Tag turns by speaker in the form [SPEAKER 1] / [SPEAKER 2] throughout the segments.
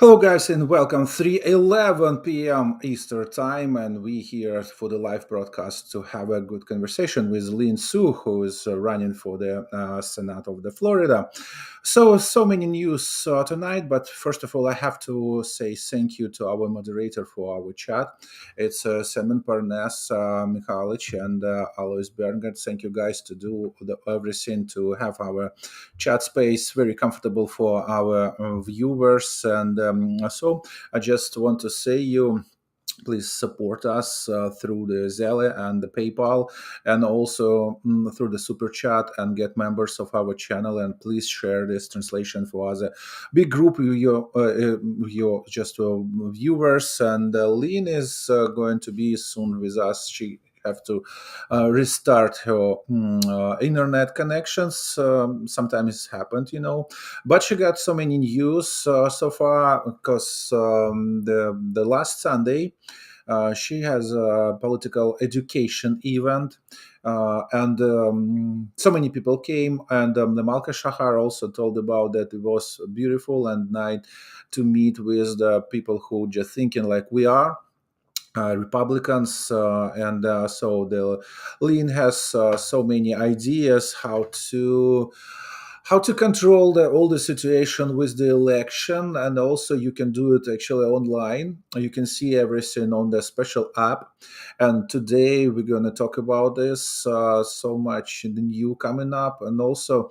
[SPEAKER 1] Hello, guys, and welcome. 3:11 p.m. Eastern Time, and we here for the live broadcast to have a good conversation with Lynn Su, who is running for the Senate of the Florida. So many news tonight, but first of all, I have to say thank you to our moderator for our chat. It's Semen Parnas, Mikhailich, and Alois Berngert. Thank you, guys, to do everything to have our chat space very comfortable for our viewers. And so I just want to say you please support us through the Zelle and the PayPal, and also through the super chat, and get members of our channel. And please share this translation for us a big group of your just viewers. And Lynn is going to be soon with us. She have to restart her internet connections. Sometimes it's happened. But she got so many news so far because the last Sunday she has a political education event, and so many people came. And the Malka Shahar also told about that it was beautiful and night to meet with the people who just thinking like we are. Republicans, and so the Lean has so many ideas how to control all the situation with the election. And also you can do it actually online. You can see everything on the special app. And today we're going to talk about this, so much new coming up. And also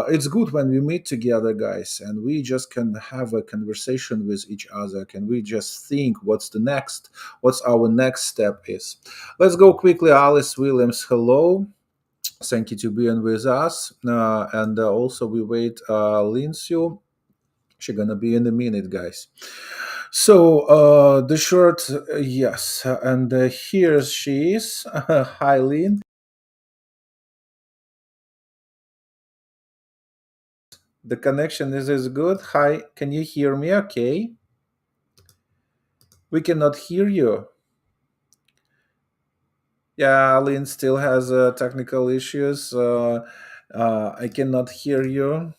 [SPEAKER 1] it's good when we meet together, guys, and we just can have a conversation with each other. Can we just think what's our next step is? Let's go quickly. Alice Williams, hello. Thank you to being with us. And also we wait Lynn Su. She's gonna be in a minute, guys. So the short, yes, and here she is. Hi, Lynn. The connection is good. Hi, can you hear me? Okay, we cannot hear you. Yeah, Lynn still has technical issues. I cannot hear you.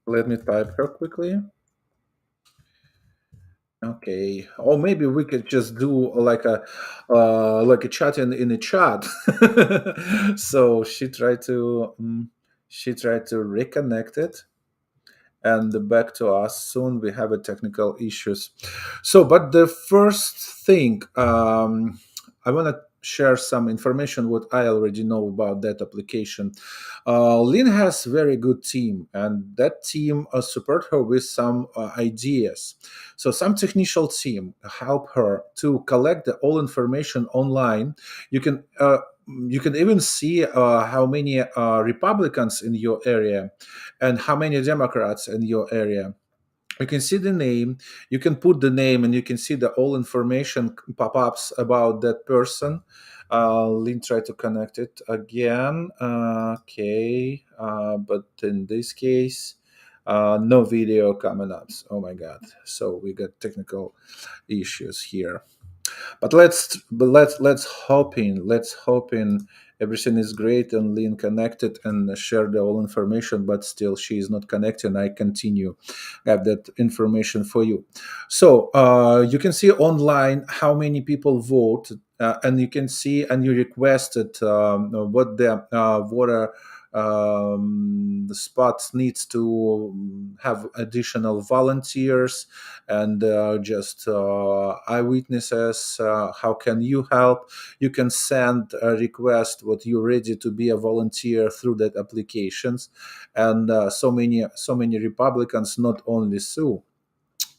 [SPEAKER 1] Let me type her quickly. Okay. Or maybe we could just do like a chat in a chat. So she tried to reconnect it and back to us soon. We have a technical issues. So, but the first thing, I want to share some information what I already know about that application. Lynn has very good team, and that team support her with some ideas. So some technical team help her to collect all information online. You can even see how many Republicans in your area and how many Democrats in your area. You can see the name, you can put the name, and you can see the all information pop-ups about that person. Lynn try to connect it again. Okay, but in this case, no video coming up. Oh my god! So we got technical issues here. But let's hope in everything is great and Lynn connected and share the all information. But still, she is not connected. I continue have that information for you. So you can see online how many people vote, and you can see and you requested what the voter the spots needs to have additional volunteers and just eyewitnesses. How can you help? You can send a request what you're ready to be a volunteer through that applications. And so many Republicans, not only Sue,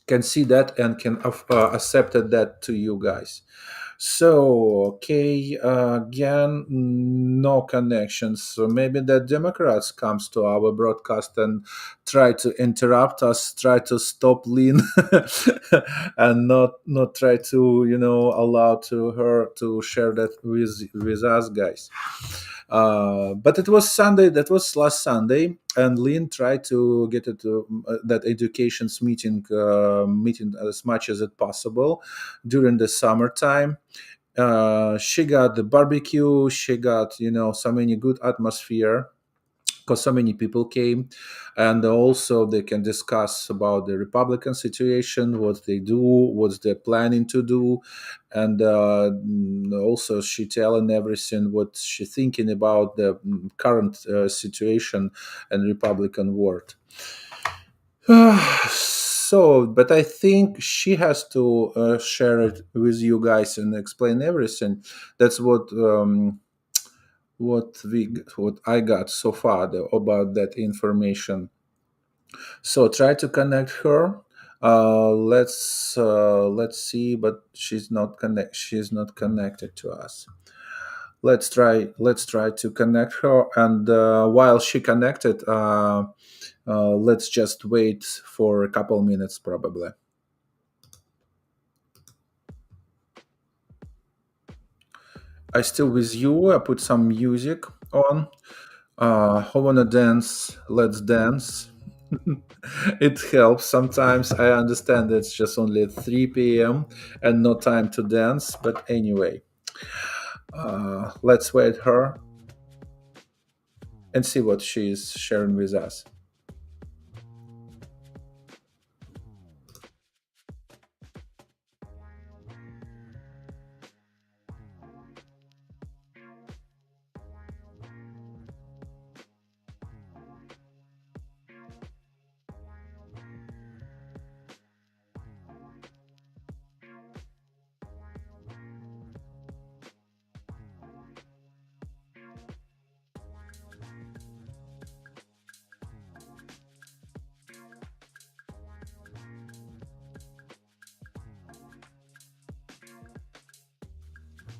[SPEAKER 1] can see that and can accept that to you guys. So, okay, again, no connections. So maybe the Democrats comes to our broadcast and try to interrupt us, try to stop Lynn, and not try to allow to her to share that with us, guys. But it was Sunday. That was last Sunday, and Lynn tried to get it to that education's meeting as much as it possible during the summertime. She got the barbecue. She got so many good atmosphere. because so many people came, and also they can discuss about the Republican situation, what they do, what they're planning to do, and also she telling everything what she thinking about the current situation and Republican world. So, but I think she has to share it with you guys and explain everything. That's what I got so far about that information. So try to connect her. Let's see, but she's not connected to us. Let's try to connect her, and while she connected, let's just wait for a couple minutes probably. I still with you. I put some music on. Who wanna dance? Let's dance. It helps sometimes. I understand it's just only 3 p.m. and no time to dance, but anyway, let's wait her and see what she's sharing with us.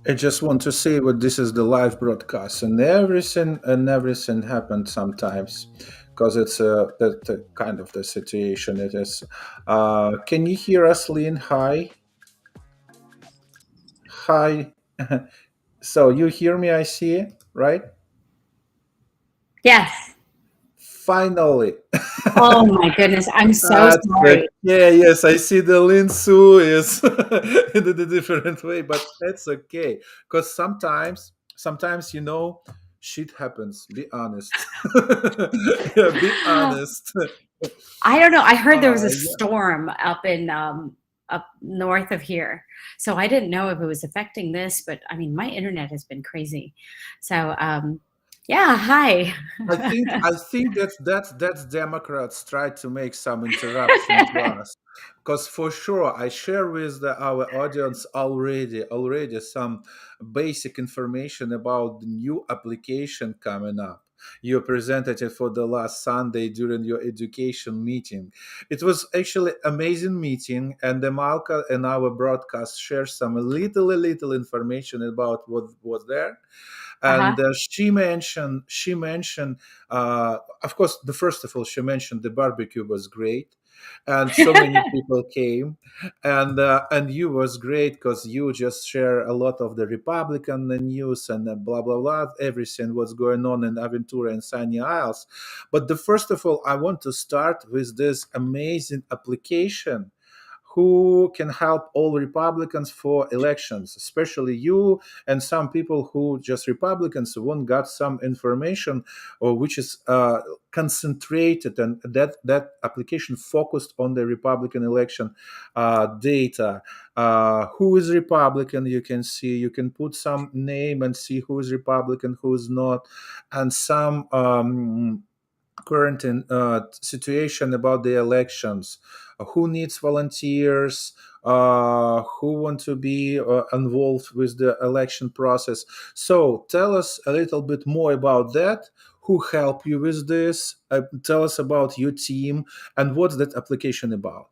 [SPEAKER 1] I just want to say what this is the live broadcast, and everything happened sometimes because it's that kind of the situation it is. Can you hear us, Lynn? Hi, hi. So you hear me? I see it, right?
[SPEAKER 2] Yes.
[SPEAKER 1] Finally.
[SPEAKER 2] Oh my goodness. I'm so
[SPEAKER 1] That's
[SPEAKER 2] sorry.
[SPEAKER 1] yeah, yes, I see the Lynn Su is in a different way, but that's okay. Because sometimes shit happens. Be honest. Yeah, be honest.
[SPEAKER 2] I don't know. I heard there was a
[SPEAKER 1] Yeah.
[SPEAKER 2] storm up north of here. So I didn't know if it was affecting this, but I mean my internet has been crazy. So yeah, hi.
[SPEAKER 1] I think that's Democrats try to make some interruption to us, because for sure I share with our audience already some basic information about the new application coming up. You presented it for the last Sunday during your education meeting. It was actually amazing meeting, and the Malka and our broadcast share some little information about what was there.
[SPEAKER 2] Uh-huh.
[SPEAKER 1] And she mentioned of course, the first of all, she mentioned the barbecue was great, and so many people came, and you was great because you just share a lot of the Republican news and blah blah blah, everything what's going on in Aventura and Sunny Isles. But the first of all, I want to start with this amazing application who can help all Republicans for elections, especially you and some people who just Republicans won't got some information, or which is concentrated, and that application focused on the Republican election data. Who is Republican? You can see. You can put some name and see who is Republican, who is not, and some. Current situation about the elections, who needs volunteers, who want to be involved with the election process. So tell us a little bit more about that. Who help you with this? Tell us about your team and what's that application about.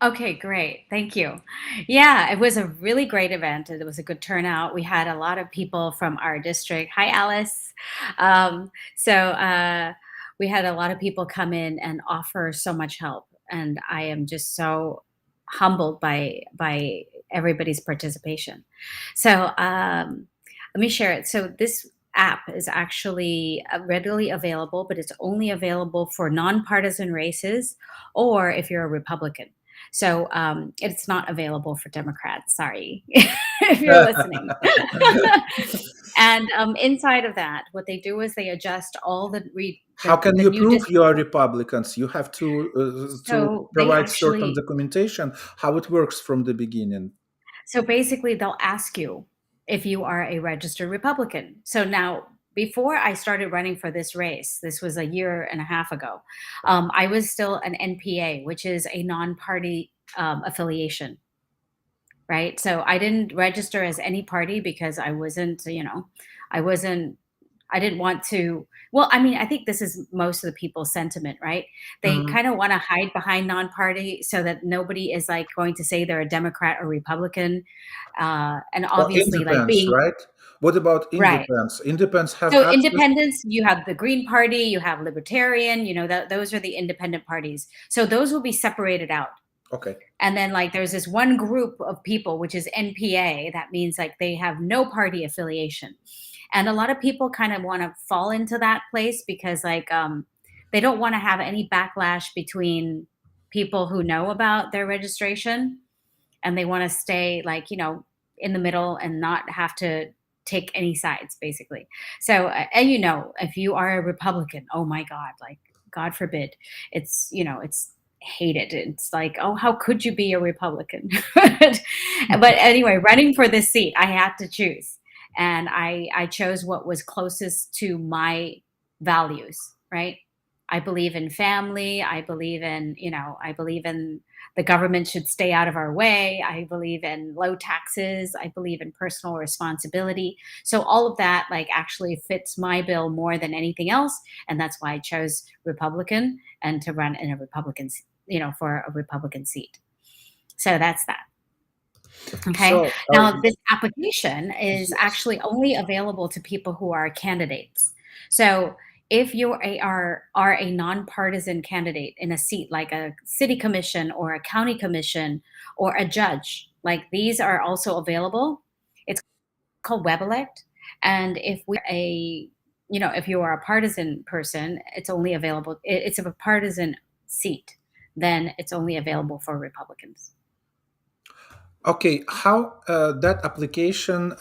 [SPEAKER 2] Okay, great. Thank you. Yeah, it was a really great event. It was a good turnout. We had a lot of people from our district. Hi, Alice. So we had a lot of people come in and offer so much help, and I am just so humbled by everybody's participation. So let me share it. So this app is actually readily available, but it's only available for nonpartisan races or if you're a Republican. So it's not available for Democrats. Sorry, if you're listening. And inside of that, what they do is they adjust all
[SPEAKER 1] How can
[SPEAKER 2] the
[SPEAKER 1] you
[SPEAKER 2] new
[SPEAKER 1] prove you
[SPEAKER 2] district.
[SPEAKER 1] are Republicans? You have to
[SPEAKER 2] So they
[SPEAKER 1] provide certain
[SPEAKER 2] actually,
[SPEAKER 1] documentation how it works from the beginning.
[SPEAKER 2] so basically, they'll ask you if you are a registered Republican. So now, before I started running for this race, this was a year and a half ago, I was still an NPA, which is a non-party affiliation, right? So I didn't register as any party because I wasn't, I wasn't, I didn't want to. Well, I mean, I think this is most of the people's sentiment, right? They
[SPEAKER 1] Mhm.
[SPEAKER 2] kind of want to hide behind non-party so that nobody is like going to say they're a Democrat or Republican, and
[SPEAKER 1] Or
[SPEAKER 2] obviously, like
[SPEAKER 1] independents,
[SPEAKER 2] being
[SPEAKER 1] right? What about
[SPEAKER 2] right.
[SPEAKER 1] independents? Independents have
[SPEAKER 2] So
[SPEAKER 1] access.
[SPEAKER 2] independents, you have the Green Party, you have Libertarian, those are the independent parties. So those will be separated out.
[SPEAKER 1] Okay.
[SPEAKER 2] And then like there's this one group of people, which is NPA. That means like they have no party affiliation. And a lot of people kind of want to fall into that place because like they don't want to have any backlash between people who know about their registration, and they want to stay like, in the middle and not have to take any sides basically. So and if you are a Republican, oh my god, like god forbid, it's hated. It's like, oh, how could you be a Republican? But anyway, running for this seat, I had to choose, and I chose what was closest to my values, right? I believe in family. I believe in the government should stay out of our way. I believe in low taxes. I believe in personal responsibility. So all of that like actually fits my bill more than anything else, and that's why I chose Republican and to run in a for a Republican seat. So that's that. Okay.
[SPEAKER 1] So,
[SPEAKER 2] Now, this application is
[SPEAKER 1] yes.
[SPEAKER 2] actually only available to people who are candidates. So, if you are a nonpartisan candidate in a seat like a city commission or a county commission or a judge, like these are also available. It's called web elect. And if you are a partisan person, it's only available. It's a partisan seat, then it's only available for Republicans.
[SPEAKER 1] Okay, how that application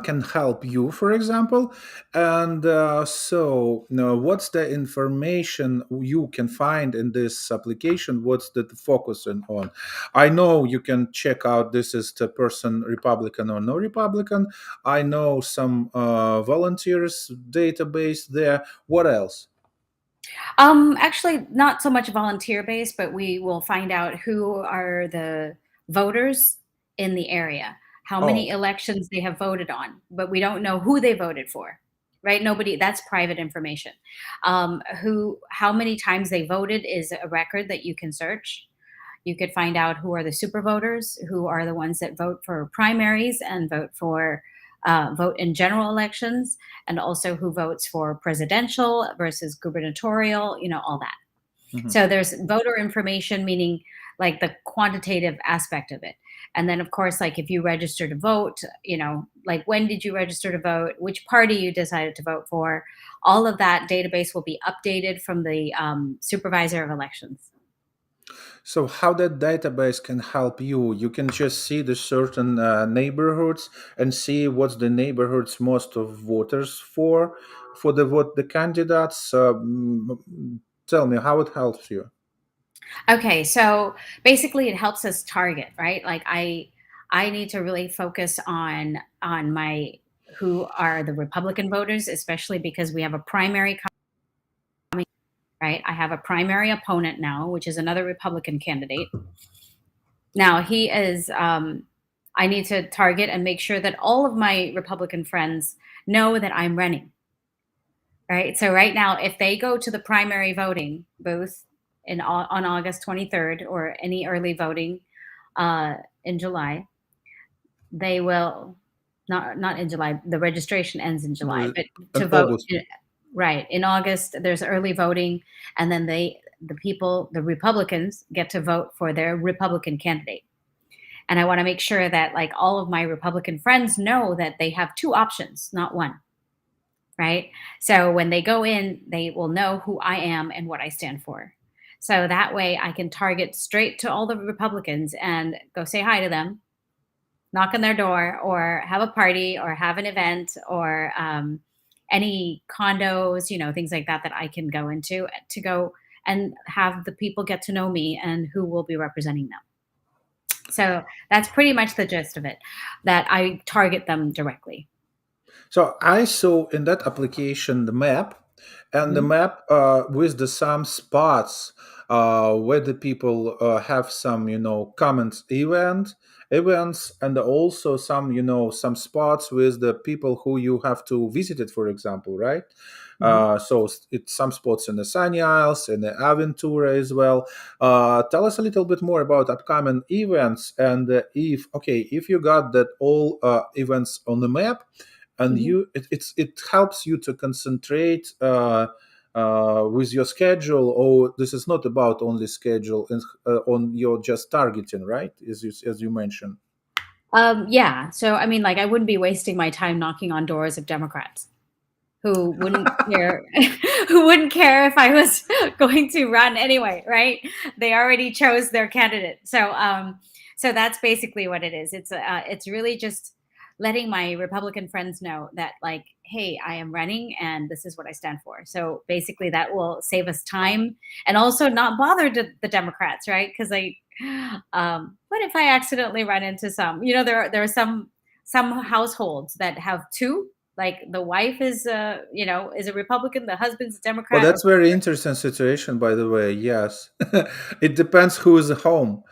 [SPEAKER 1] can help you, for example, and what's the information you can find in this application? What's the focusing on? I know you can check out this is the person Republican or no Republican. I know some volunteers database there. What else?
[SPEAKER 2] Actually, not so much volunteer based, but we will find out who are the voters in the area, how
[SPEAKER 1] Oh,
[SPEAKER 2] many elections they have voted on, but we don't know who they voted for, right? Nobody, that's private information. How many times they voted is a record that you can search. You could find out who are the super voters, who are the ones that vote for primaries and vote in general elections, and also who votes for presidential versus gubernatorial, all that.
[SPEAKER 1] mhm.
[SPEAKER 2] So there's voter information, meaning like the quantitative aspect of it. And then, of course, like if you register to vote, like when did you register to vote, which party you decided to vote for, all of that database will be updated from the supervisor of elections.
[SPEAKER 1] So how that database can help you? You can just see the certain neighborhoods and see what's the neighborhoods most of voters for the vote the candidates. Tell me how it helps you.
[SPEAKER 2] Okay, so basically it helps us target, right? Like I need to really focus on my who are the Republican voters, especially because we have a primary coming, right? I have a primary opponent now, which is another Republican candidate. Now he is I need to target and make sure that all of my Republican friends know that I'm running. Right. So right now, if they go to the primary voting booth on August 23rd or any early voting in July, they will not in July. The registration ends in July, but
[SPEAKER 1] In
[SPEAKER 2] to vote,
[SPEAKER 1] August.
[SPEAKER 2] right in August, there's early voting, and then the Republicans get to vote for their Republican candidate. And I want to make sure that like all of my Republican friends know that they have two options, not one. Right. So when they go in, they will know who I am and what I stand for. So that way I can target straight to all the Republicans and go say hi to them, knock on their door, or have a party, or have an event, or any condos, things like that that I can go into to go and have the people get to know me and who will be representing them. So that's pretty much the gist of it, that I target them directly.
[SPEAKER 1] So I saw in that application the map, and the
[SPEAKER 2] Mhm.
[SPEAKER 1] map with the some spots where the people have some comments events, and also some some spots with the people who you have to visit it, for example, right?
[SPEAKER 2] Mhm.
[SPEAKER 1] So it's some spots in the Sunny Isles, in the Aventura as well. Tell us a little bit more about upcoming events, and if you got that all events on the map, and
[SPEAKER 2] Mhm.
[SPEAKER 1] it helps you to concentrate with your schedule, or this is not about only schedule and on your just targeting, right, as you mentioned.
[SPEAKER 2] Yeah. So I mean, like, I wouldn't be wasting my time knocking on doors of Democrats who wouldn't care, who wouldn't care if I was going to run anyway, right? They already chose their candidate. So that's basically what it is. It's really just letting my Republican friends know that, like, hey, I am running and this is what I stand for. So basically that will save us time, and also not bother the Democrats, right? Because what if I accidentally run into there are some households that have two, like the wife is a Republican, the husband's a
[SPEAKER 1] Well,
[SPEAKER 2] Democrat, or
[SPEAKER 1] that's very interesting situation, by the way. Yes. It depends who is home,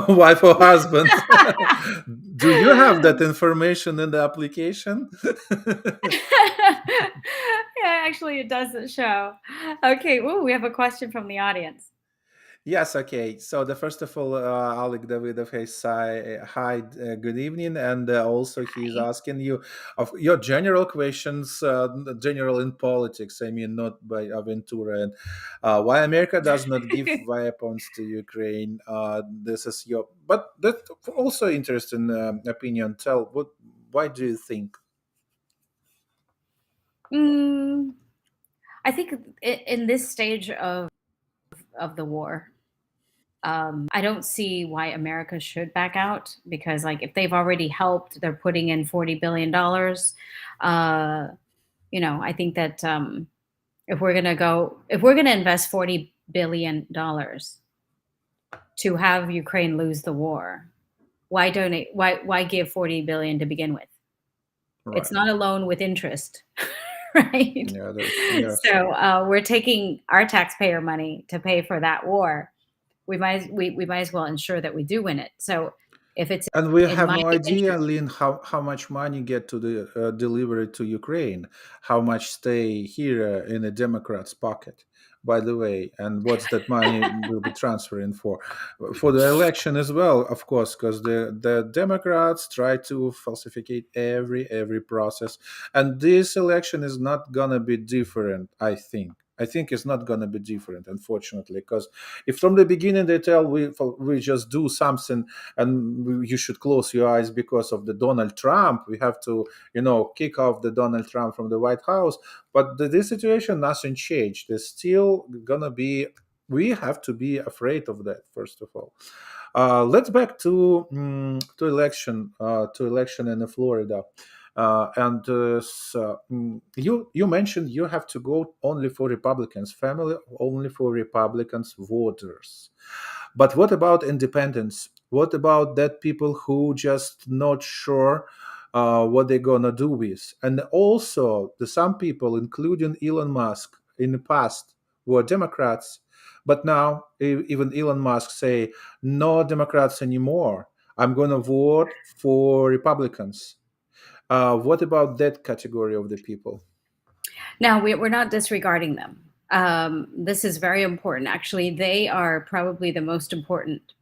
[SPEAKER 1] wife or husband. Do you have that information in the application?
[SPEAKER 2] yeah, actually it doesn't show. Okay, ooh, we have a question from the audience.
[SPEAKER 1] Yes, okay. So the first of all, Alec Davidov has hi, good evening, and also he's
[SPEAKER 2] Hi.
[SPEAKER 1] asking you of your general questions, general in politics. I mean, not by Aventura, and why America does not give weapons to Ukraine. This is your, but that's also interesting opinion. Tell what, why do you think?
[SPEAKER 2] Mm, I think in this stage of the war, I don't see why America should back out, because, like, if they've already helped, they're putting in $40 billion. Uh, I think that if we're gonna invest $40 billion to have Ukraine lose the war, why donate? Why give 40 billion to begin with? It's
[SPEAKER 1] Right.
[SPEAKER 2] not a loan with interest, right?
[SPEAKER 1] Yeah. Yes.
[SPEAKER 2] So we're taking our taxpayer money to pay for that war. We might as well ensure that we do win it. So if it's
[SPEAKER 1] And we
[SPEAKER 2] in
[SPEAKER 1] have
[SPEAKER 2] my
[SPEAKER 1] no idea,
[SPEAKER 2] interest,
[SPEAKER 1] Lynn, how much money get to the delivery to Ukraine, how much stay here in a Democrat's pocket, by the way, and what's that money will be transferring for the election as well, of course, because the Democrats try to falsificate every process, and this election is not gonna be different. I think it's not gonna be different, unfortunately, because if from the beginning they tell we just do something and you should close your eyes because of the Donald Trump. We have to, kick off the Donald Trump from the White House. But this situation, nothing changed. There's still gonna be. We have to be afraid of that. First of all, let's back to election in Florida. You mentioned you have to go only for Republicans, family only for Republicans voters. But what about independents? What about that people who just not sure what they're gonna do with? And also, the some people, including Elon Musk, in the past were Democrats, but now even Elon Musk say no Democrats anymore. I'm gonna vote for Republicans. What about that category of the people?
[SPEAKER 2] no, we're not disregarding them. This is very important. Actually, they are probably the most important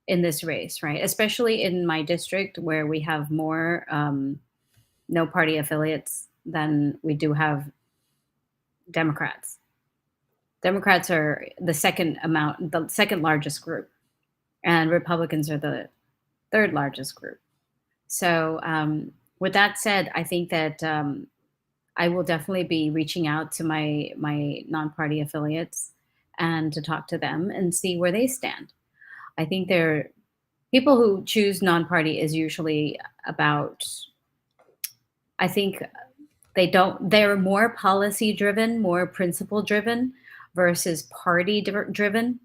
[SPEAKER 2] in this race, right? Especially in my district, where we have more no party affiliates than we do have Democrats. Democrats are the second largest group, and Republicans are the third largest group. So, with that said, I think that I will definitely be reaching out to my non-party affiliates and to talk to them and see where they stand. I think they're people who choose non-party is usually about, I think they're more policy driven, more principle driven versus party driven.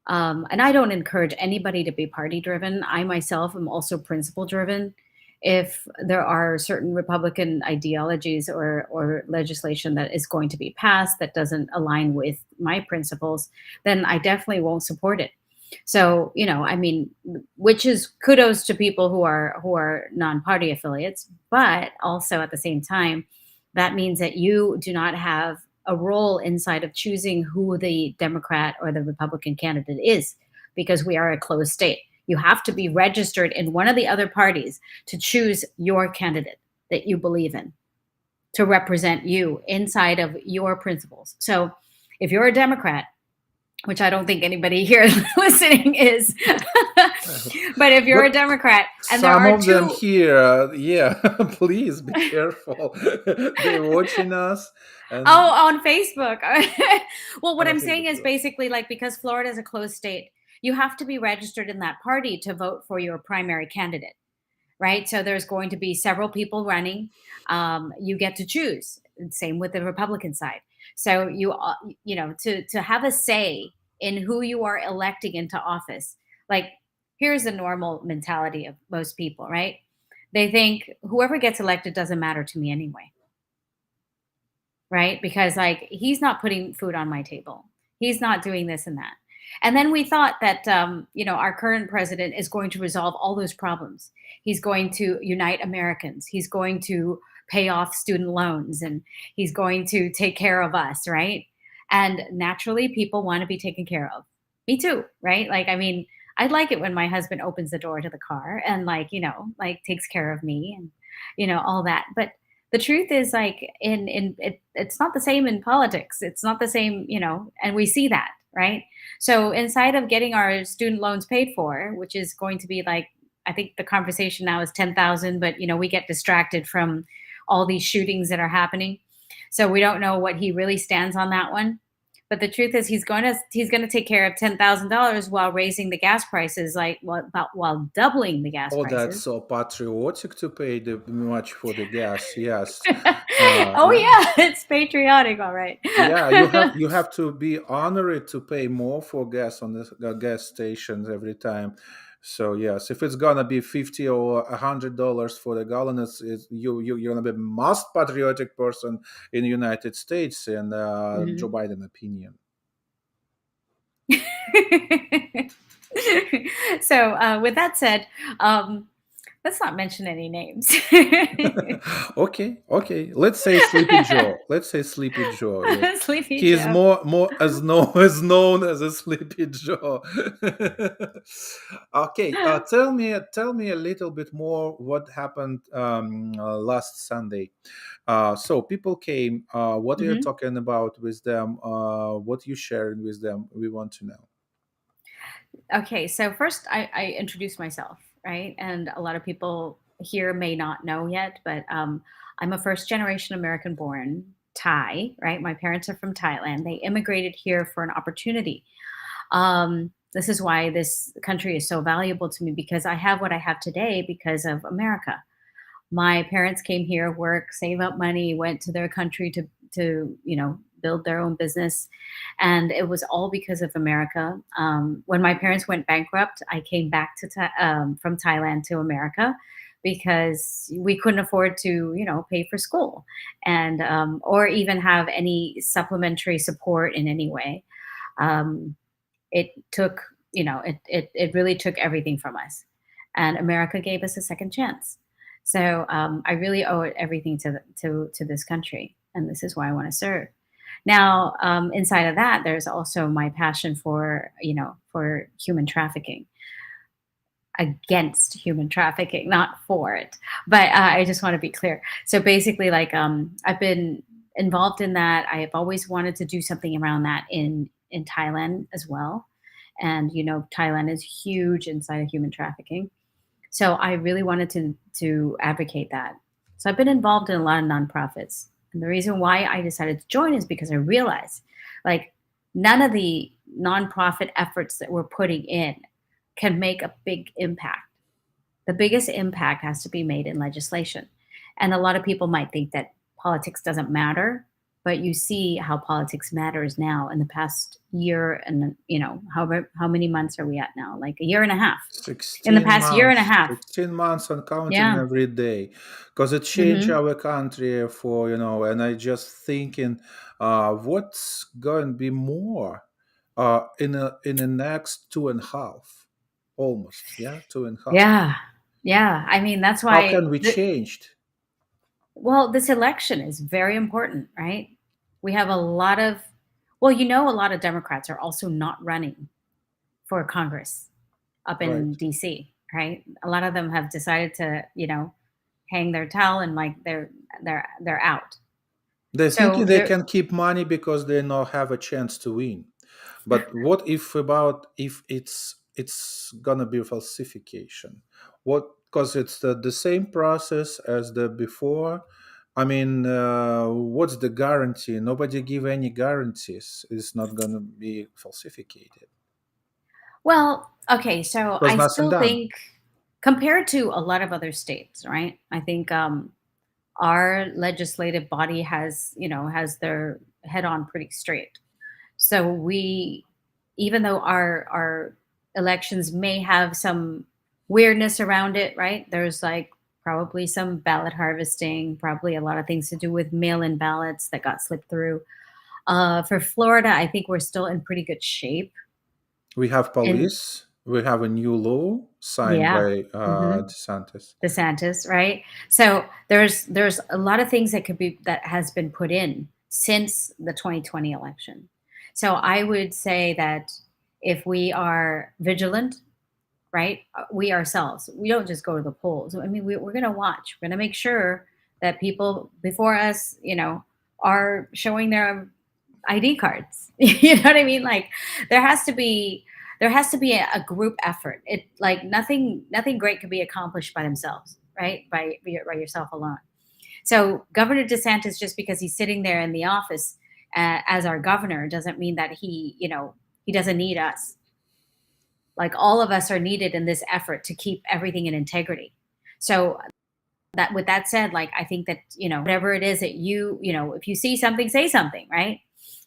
[SPEAKER 2] And I don't encourage anybody to be party driven. I myself am also principle driven. If there are certain Republican ideologies or legislation that is going to be passed that doesn't align with my principles, then I definitely won't support it. So, I mean, which is kudos to people who are non-party affiliates, but also at the same time, that means that you do not have a role inside of choosing who the Democrat or the Republican candidate is, because we are a closed state. You have to be registered in one of the other parties to choose your candidate that you believe in to represent you inside of your principles. So if you're a Democrat, which I don't think anybody here listening is, but if you're
[SPEAKER 1] But
[SPEAKER 2] a Democrat and there
[SPEAKER 1] some
[SPEAKER 2] are
[SPEAKER 1] of them
[SPEAKER 2] two,
[SPEAKER 1] here, yeah, please be careful. They're watching us, and
[SPEAKER 2] oh, on Facebook. Well, what
[SPEAKER 1] on
[SPEAKER 2] I'm saying
[SPEAKER 1] Facebook.
[SPEAKER 2] is basically like, because Florida is a closed state, you have to be registered in that party to vote for your primary candidate, right? So there's going to be several people running. You get to choose. Same with the Republican side. So to have a say in who you are electing into office. Like, here's the normal mentality of most people, right? They think whoever gets elected doesn't matter to me anyway, right? Because like, he's not putting food on my table. He's not doing this and that. And then we thought that our current president is going to resolve all those problems. He's going to unite Americans. He's going to pay off student loans, and he's going to take care of us, right? And naturally, people want to be taken care of. Me too, right? Like, I mean, I'd like it when my husband opens the door to the car and takes care of me and all that. But the truth is, like, it's not the same in politics. It's not the same, and we see that, right? So inside of getting our student loans paid for, which is going to be like, I think the conversation now is 10,000, but we get distracted from all these shootings that are happening. So we don't know what he really stands on that one. But the truth is, he's going to take care of $10,000 while raising the gas prices, while doubling the gas
[SPEAKER 1] Oh, that's
[SPEAKER 2] prices.
[SPEAKER 1] so patriotic to pay the much for the gas. Yes.
[SPEAKER 2] Oh yeah, it's patriotic, all right.
[SPEAKER 1] Yeah, you have to be honored to pay more for gas on the gas stations every time. So yes, if it's gonna be $50 or $100 for the gallon, you're gonna be most patriotic person in the United States in Joe
[SPEAKER 2] Mhm.
[SPEAKER 1] Biden opinion.
[SPEAKER 2] So with that said, let's not mention any names.
[SPEAKER 1] Okay. Let's say Sleepy Joe. Let's say Sleepy Joe. Yes.
[SPEAKER 2] Sleepy
[SPEAKER 1] He is
[SPEAKER 2] Joe.
[SPEAKER 1] more as known as a Sleepy Joe. Okay, tell me a little bit more what happened last Sunday. So people came. What are you
[SPEAKER 2] Mhm.
[SPEAKER 1] talking about with them? What you sharing with them? We want to know.
[SPEAKER 2] Okay, so first I introduced myself, right? And a lot of people here may not know yet, but I'm a first generation American born Thai, right? My parents are from Thailand. They immigrated here for an opportunity. This is why this country is so valuable to me, because I have what I have today because of America. My parents came here, work, save up money, went to their country to build their own business, and it was all because of America. When my parents went bankrupt, I came back from Thailand to America because we couldn't afford to pay for school and or even have any supplementary support in any way. Um, it took it really took everything from us, and America gave us a second chance. So I really owe it everything to this country, and this is why I want to serve. Now, inside of that, there's also my passion for human trafficking, against human trafficking, not for it. But I just want to be clear. So basically, like, I've been involved in that. I have always wanted to do something around that in Thailand as well. And Thailand is huge inside of human trafficking. So I really wanted to advocate that. So I've been involved in a lot of nonprofits. And the reason why I decided to join is because I realized, like, none of the nonprofit efforts that we're putting in can make a big impact. The biggest impact has to be made in legislation. And a lot of people might think that politics doesn't matter, but you see how politics matters now in the past year. And, how many months are we at now? Like a year and a half. In the
[SPEAKER 1] 16
[SPEAKER 2] past year and a
[SPEAKER 1] months,
[SPEAKER 2] half.
[SPEAKER 1] 16 months and counting
[SPEAKER 2] Yeah.
[SPEAKER 1] every day, because it changed
[SPEAKER 2] Hmm.
[SPEAKER 1] our country for, and I just thinking, what's going to be more in the next 2.5, almost, yeah, 2.5.
[SPEAKER 2] Yeah. Yeah. I mean, that's
[SPEAKER 1] How
[SPEAKER 2] why,
[SPEAKER 1] can we changed?
[SPEAKER 2] well, this election is very important, right? We have a lot of, well, a lot of Democrats are also not running for Congress up
[SPEAKER 1] Right.
[SPEAKER 2] in DC, right? A lot of them have decided to, hang their towel and like they're out.
[SPEAKER 1] They're thinking
[SPEAKER 2] So
[SPEAKER 1] they
[SPEAKER 2] there
[SPEAKER 1] can keep money because they now have a chance to win. But what if it's gonna be falsification? What, because it's the same process as the before. I mean, what's the guarantee? Nobody give any guarantees. It's not gonna be falsificated
[SPEAKER 2] well, okay, so
[SPEAKER 1] because
[SPEAKER 2] I
[SPEAKER 1] nothing
[SPEAKER 2] still
[SPEAKER 1] done.
[SPEAKER 2] think compared to a lot of other states, right? I think our legislative body has their head on pretty straight. So we, even though our elections may have some weirdness around it, right? There's like probably some ballot harvesting, probably a lot of things to do with mail-in ballots that got slipped through. For Florida, I think we're still in pretty good shape.
[SPEAKER 1] We have
[SPEAKER 2] And
[SPEAKER 1] police. We have a new law signed
[SPEAKER 2] yeah,
[SPEAKER 1] by
[SPEAKER 2] hmm
[SPEAKER 1] DeSantis.
[SPEAKER 2] DeSantis, right? So there's a lot of things that has been put in since the 2020 election. So I would say that if we are vigilant, right, we ourselves, we don't just go to the polls. I mean, we're going to watch. We're going to make sure that people before us, are showing their ID cards. You know what I mean? Like there has to be a group effort. It like nothing great can be accomplished by themselves, right? By yourself alone. So Governor DeSantis, just because he's sitting there in the office as our governor, doesn't mean that he doesn't need us. Like all of us are needed in this effort to keep everything in integrity. So that with that said, like I think that whatever it is that if you see something, say something, right?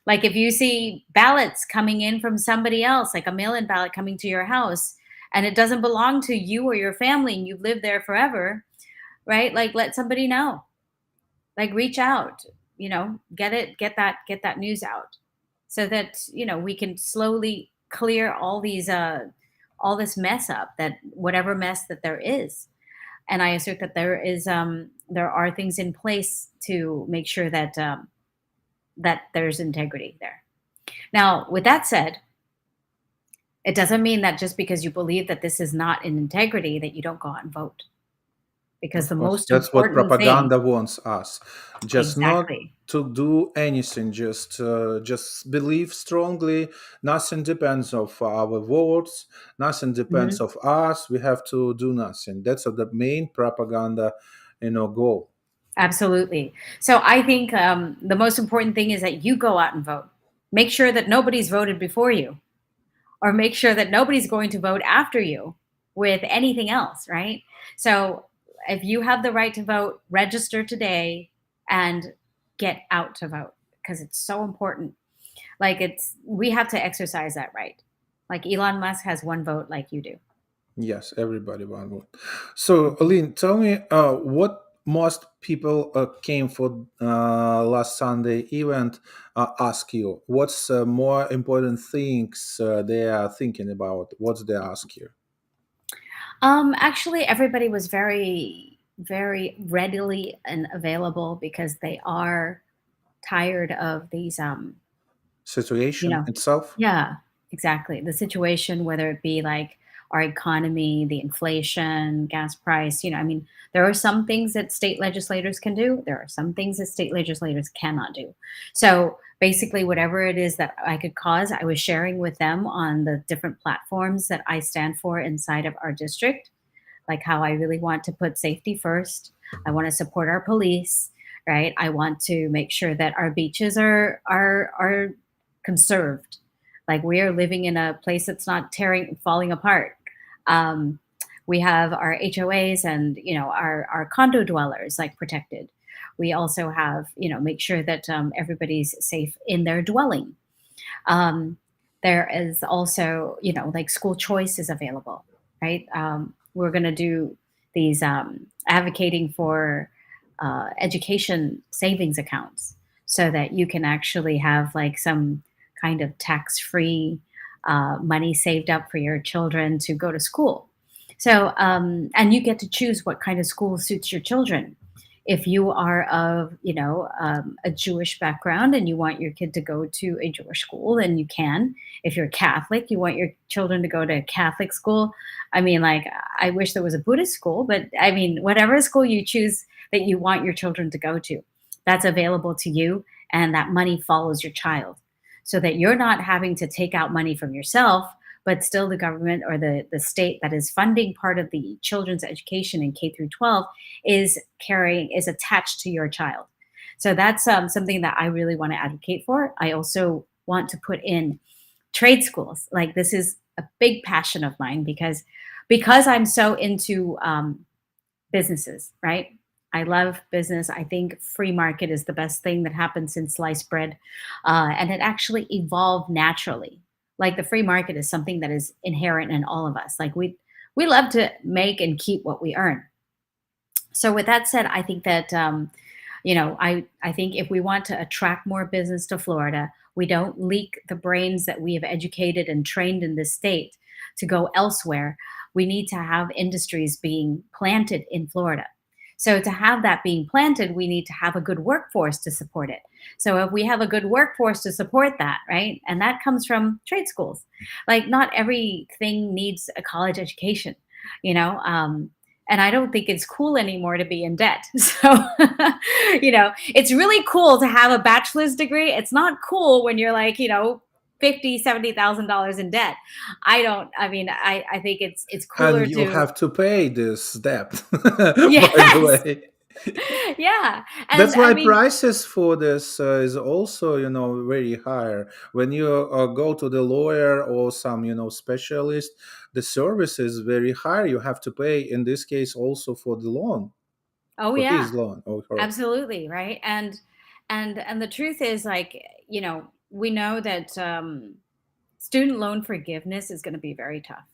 [SPEAKER 2] Like if you see ballots coming in from somebody else, like a mail-in ballot coming to your house, and it doesn't belong to you or your family, and you've lived there forever, right? Like let somebody know. Like reach out, get that news out, so that we can slowly clear all this mess up, that whatever mess that there is. And I assert that there are things in place to make sure that there's integrity there. Now, with that said, it doesn't mean that just because you believe that this is not in integrity that you don't go out and vote. Because the
[SPEAKER 1] Of course,
[SPEAKER 2] most
[SPEAKER 1] that's what
[SPEAKER 2] important thing,
[SPEAKER 1] propaganda wants us. Just not
[SPEAKER 2] exactly.
[SPEAKER 1] to do anything. Just believe strongly. Nothing depends of our votes. Nothing depends
[SPEAKER 2] Mhm.
[SPEAKER 1] of us. We have to do nothing. That's the main propaganda, goal.
[SPEAKER 2] Absolutely. So I think the most important thing is that you go out and vote. Make sure that nobody's voted before you, or make sure that nobody's going to vote after you with anything else, right? So if you have the right to vote, register today and get out to vote, because it's so important. Like we have to exercise that right. Like Elon Musk has one vote like you do.
[SPEAKER 1] Yes, everybody one vote. So,
[SPEAKER 2] Mhm.
[SPEAKER 1] Lynn, tell me, what most people came for last Sunday event ask you. What's more important things they are thinking about? What's they ask you?
[SPEAKER 2] Actually, everybody was very, very readily and available because they are tired of these, you
[SPEAKER 1] Situation
[SPEAKER 2] know,
[SPEAKER 1] itself?
[SPEAKER 2] yeah, exactly. The situation, whether it be like our economy, the inflation, gas price, I mean, there are some things that state legislators can do. There are some things that state legislators cannot do. So basically, whatever it is that I could cause, I was sharing with them on the different platforms that I stand for inside of our district, like how I really want to put safety first. I want to support our police, right? I want to make sure that our beaches are conserved. Like we are living in a place that's not falling apart. We have our HOAs and our condo dwellers like protected. We also have make sure that everybody's safe in their dwelling. There is also like school choice is available, right? We're going to do these advocating for education savings accounts so that you can actually have like some kind of tax-free money saved up for your children to go to school. So, and you get to choose what kind of school suits your children. If you are of, a Jewish background and you want your kid to go to a Jewish school, then you can. If you're Catholic, you want your children to go to a Catholic school. I mean, like, I wish there was a Buddhist school, but I mean, whatever school you choose that you want your children to go to, that's available to you, and that money follows your child, so that you're not having to take out money from yourself, but still the government or the state that is funding part of the children's education in K through 12 is attached to your child. So that's something that I really want to advocate for. I also want to put in trade schools. Like this is a big passion of mine because I'm so into businesses, right? I love business. I think free market is the best thing that happened since sliced bread. And it actually evolved naturally. Like the free market is something that is inherent in all of us. Like we love to make and keep what we earn. So with that said, I think that, I think if we want to attract more business to Florida, we don't leak the brains that we have educated and trained in this state to go elsewhere. We need to have industries being planted in Florida. So to have that being planted, we need to have a good workforce to support it. So if we have a good workforce to support that, right? And that comes from trade schools. Like not everything needs a college education, and I don't think it's cool anymore to be in debt. So, it's really cool to have a bachelor's degree. It's not cool when you're like, $50,000, $70,000 in debt. I think it's cooler
[SPEAKER 1] And you
[SPEAKER 2] to,
[SPEAKER 1] have to pay this debt, by the
[SPEAKER 2] yes,
[SPEAKER 1] way.
[SPEAKER 2] yeah. And
[SPEAKER 1] That's
[SPEAKER 2] I
[SPEAKER 1] why
[SPEAKER 2] mean,
[SPEAKER 1] prices for this is also, very higher. When you go to the lawyer or some, specialist, the service is very high. You have to pay, in this case, also for the loan,
[SPEAKER 2] oh
[SPEAKER 1] for
[SPEAKER 2] yeah,
[SPEAKER 1] his loan or her.
[SPEAKER 2] absolutely, right? And the truth is, like, we know that student loan forgiveness is going to be very tough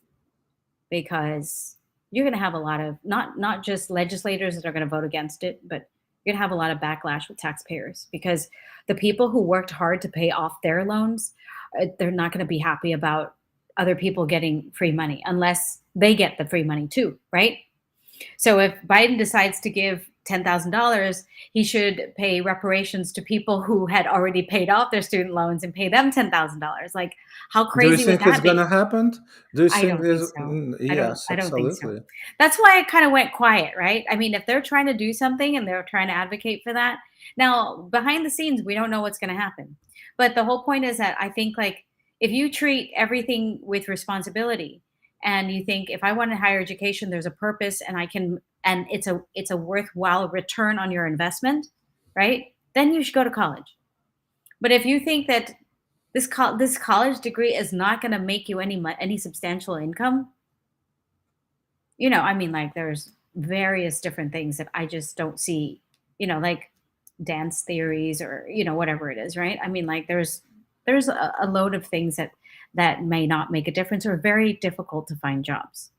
[SPEAKER 2] because you're going to have a lot of not just legislators that are going to vote against it, but you're going to have a lot of backlash with taxpayers because the people who worked hard to pay off their loans, they're not going to be happy about other people getting free money unless they get the free money too, right? So if Biden decides to give $10,000, he should pay reparations to people who had already paid off their student loans and pay them $10,000. Like, how
[SPEAKER 1] Do you
[SPEAKER 2] crazy would
[SPEAKER 1] think it's
[SPEAKER 2] that
[SPEAKER 1] gonna
[SPEAKER 2] be?
[SPEAKER 1] happen? Do you
[SPEAKER 2] I
[SPEAKER 1] think
[SPEAKER 2] don't think
[SPEAKER 1] this?
[SPEAKER 2] so.
[SPEAKER 1] Yes,
[SPEAKER 2] I don't think so.
[SPEAKER 1] absolutely.
[SPEAKER 2] That's why I kind of went quiet, right? I mean, if they're trying to do something and they're trying to advocate for that, now behind the scenes, we don't know what's going to happen. But the whole point is that I think like if you treat everything with responsibility and you think if I want a higher education, there's a purpose and and it's a worthwhile return on your investment, right? Then you should go to college. But if you think that this college degree is not going to make you any substantial income, like there's various different things that I just don't see, like dance theories or whatever it is, right? I mean, like there's a load of things that may not make a difference or very difficult to find jobs.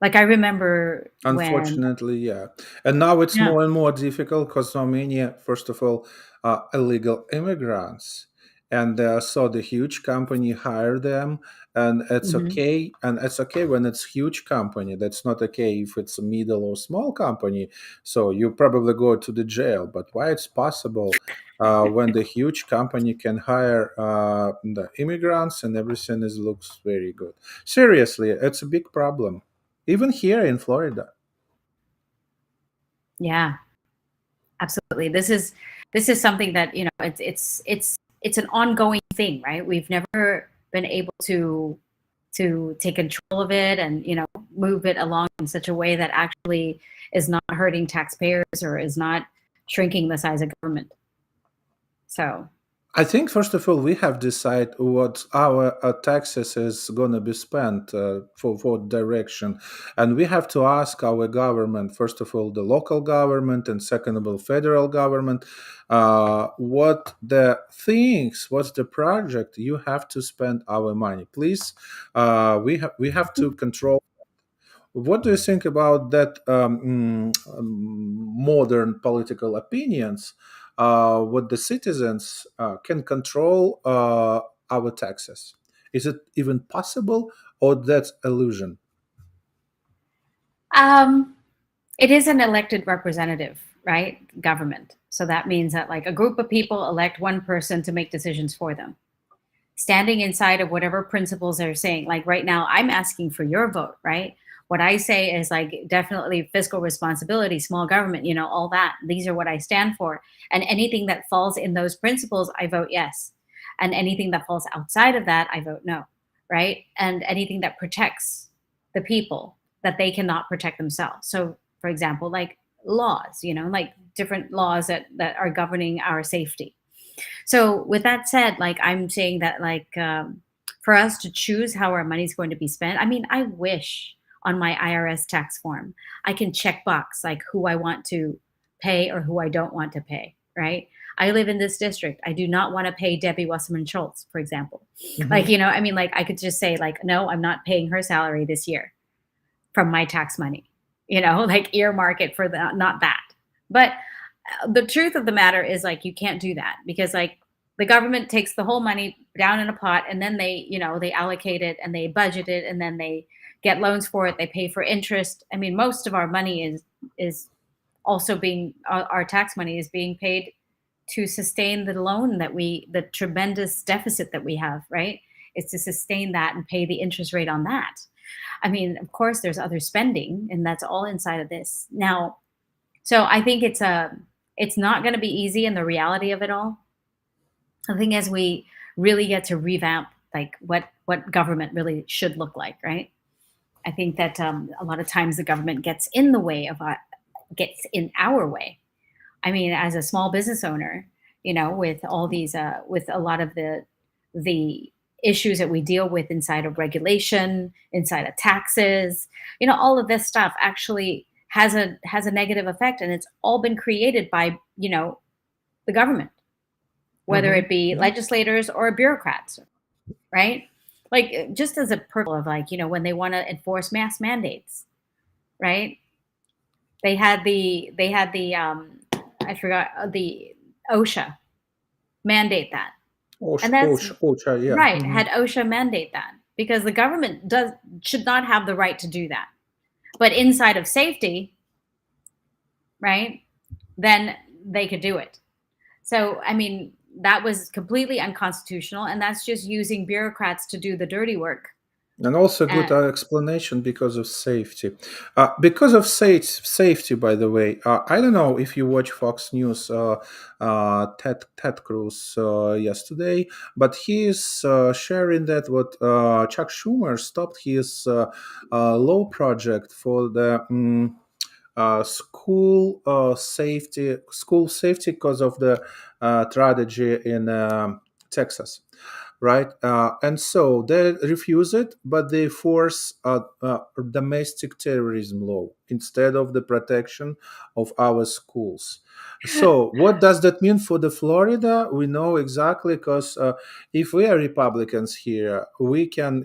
[SPEAKER 2] Like I remember when,
[SPEAKER 1] Unfortunately, yeah. And now it's
[SPEAKER 2] yeah,
[SPEAKER 1] more and more difficult because so many, first of all, illegal immigrants. And so the huge company hire them, and it's
[SPEAKER 2] mhm.
[SPEAKER 1] okay. And it's okay when it's huge company. That's not okay if it's a middle or small company. So you probably go to the jail. But why it's possible when the huge company can hire the immigrants and everything looks very good? Seriously, it's a big problem even here in Florida.
[SPEAKER 2] Yeah, absolutely. This is something that it's an ongoing thing, right? We've never been able to take control of it and move it along in such a way that actually is not hurting taxpayers or is not shrinking the size of government. So
[SPEAKER 1] I think first of all we have decided what our taxes is going to be spent for direction, and we have to ask our government, first of all the local government, and second of all federal government, what the things, what's the project you have to spend our money. Please, we have to control. What do you think about that modern political opinions? What the citizens can control our taxes? Is it even possible, or that's illusion?
[SPEAKER 2] Um, it is an elected representative, right? Government. So that means that like a group of people elect one person to make decisions for them, standing inside of whatever principles they're saying. Like right now, I'm asking for your vote, right? What I say is like definitely fiscal responsibility, small government, all that. These are what I stand for. And anything that falls in those principles, I vote yes. And anything that falls outside of that, I vote no, right? And anything that protects the people that they cannot protect themselves. So, for example, like laws, like different laws that are governing our safety. So with that said, like I'm saying that like for us to choose how our money is going to be spent, I mean, I wish on my IRS tax form I can check box like who I want to pay or who I don't want to pay, right? I live in this district. I do not want to pay Debbie Wasserman Schultz, for example. Like,
[SPEAKER 1] Mhm.
[SPEAKER 2] I mean, like I could just say like, no, I'm not paying her salary this year from my tax money, like earmark it for not that. But the truth of the matter is like you can't do that because like the government takes the whole money down in a pot and then they allocate it and they budget it and then they get loans for it, they pay for interest. I mean, most of our money is also being our tax money is being paid to sustain the loan the tremendous deficit that we have, right? It's to sustain that and pay the interest rate on that. I mean, of course there's other spending and that's all inside of this now. So I think it's not going to be easy in the reality of it all. I think as we really get to revamp like what government really should look like, right? I think that a lot of times the government gets in the way of gets in our way. I mean, as a small business owner, with all these with a lot of the issues that we deal with inside of regulation, inside of taxes, all of this stuff actually has a negative effect, and it's all been created by the government, whether
[SPEAKER 1] Mhm.
[SPEAKER 2] it be
[SPEAKER 1] Yeah.
[SPEAKER 2] legislators or bureaucrats, right? Like just as a purpose of like when they want to enforce mass mandates, right? They had the I forgot the OSHA mandate that, and that's
[SPEAKER 1] OSHA, yeah.
[SPEAKER 2] right.
[SPEAKER 1] Mhm.
[SPEAKER 2] Had OSHA mandate that because the government does should not have the right to do that, but inside of safety, right? Then they could do it. So, I mean, that was completely unconstitutional, and that's just using bureaucrats to do the dirty work.
[SPEAKER 1] And also
[SPEAKER 2] Uh,
[SPEAKER 1] good explanation because of safety. Because of safety, by the way, I don't know if you watch Fox News, Ted Cruz yesterday, but he is sharing that what Chuck Schumer stopped his law project for the school safety because of the tragedy in Texas, right? And so they refuse it, but they force domestic terrorism law instead of the protection of our schools. So what does that mean for the Florida? We know exactly because if we are Republicans here, we can,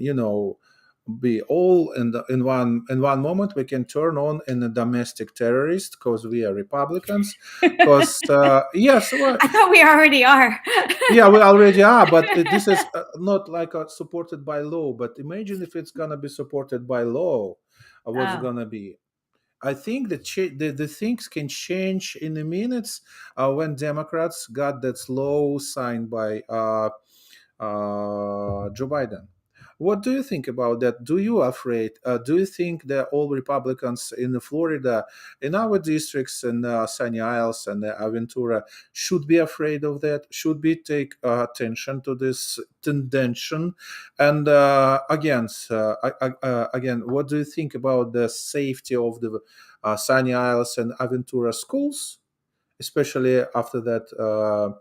[SPEAKER 1] be all in one moment we can turn on in a domestic terrorist because we are Republicans. Because yes, well,
[SPEAKER 2] I thought we already are.
[SPEAKER 1] yeah, we already are, but this is not like supported by law. But imagine if it's gonna be supported by law, what's
[SPEAKER 2] Oh,
[SPEAKER 1] gonna be? I think that the things can change in the minutes when Democrats got that law signed by Joe Biden. What do you think about that? Do you afraid? Do you think that all Republicans in Florida, in our districts, in Sunny Isles and Aventura, should be afraid of that? Should we take attention to this tendency? And again, what do you think about the safety of the Sunny Isles and Aventura schools, especially after that?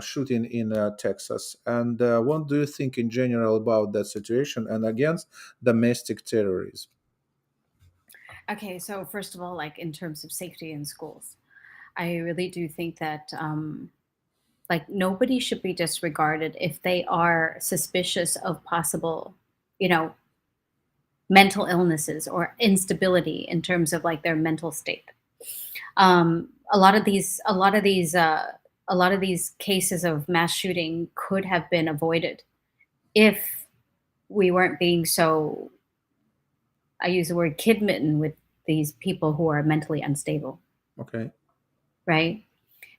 [SPEAKER 1] shooting in Texas. And what do you think in general about that situation and against domestic terrorism?
[SPEAKER 2] Okay, so first of all, like in terms of safety in schools, I really do think that like nobody should be disregarded if they are suspicious of possible, you know, mental illnesses or instability in terms of like their mental state. A lot of these cases of mass shooting could have been avoided if we weren't being so, I use the word kidmitten with these people who are mentally unstable,
[SPEAKER 1] Okay.
[SPEAKER 2] right?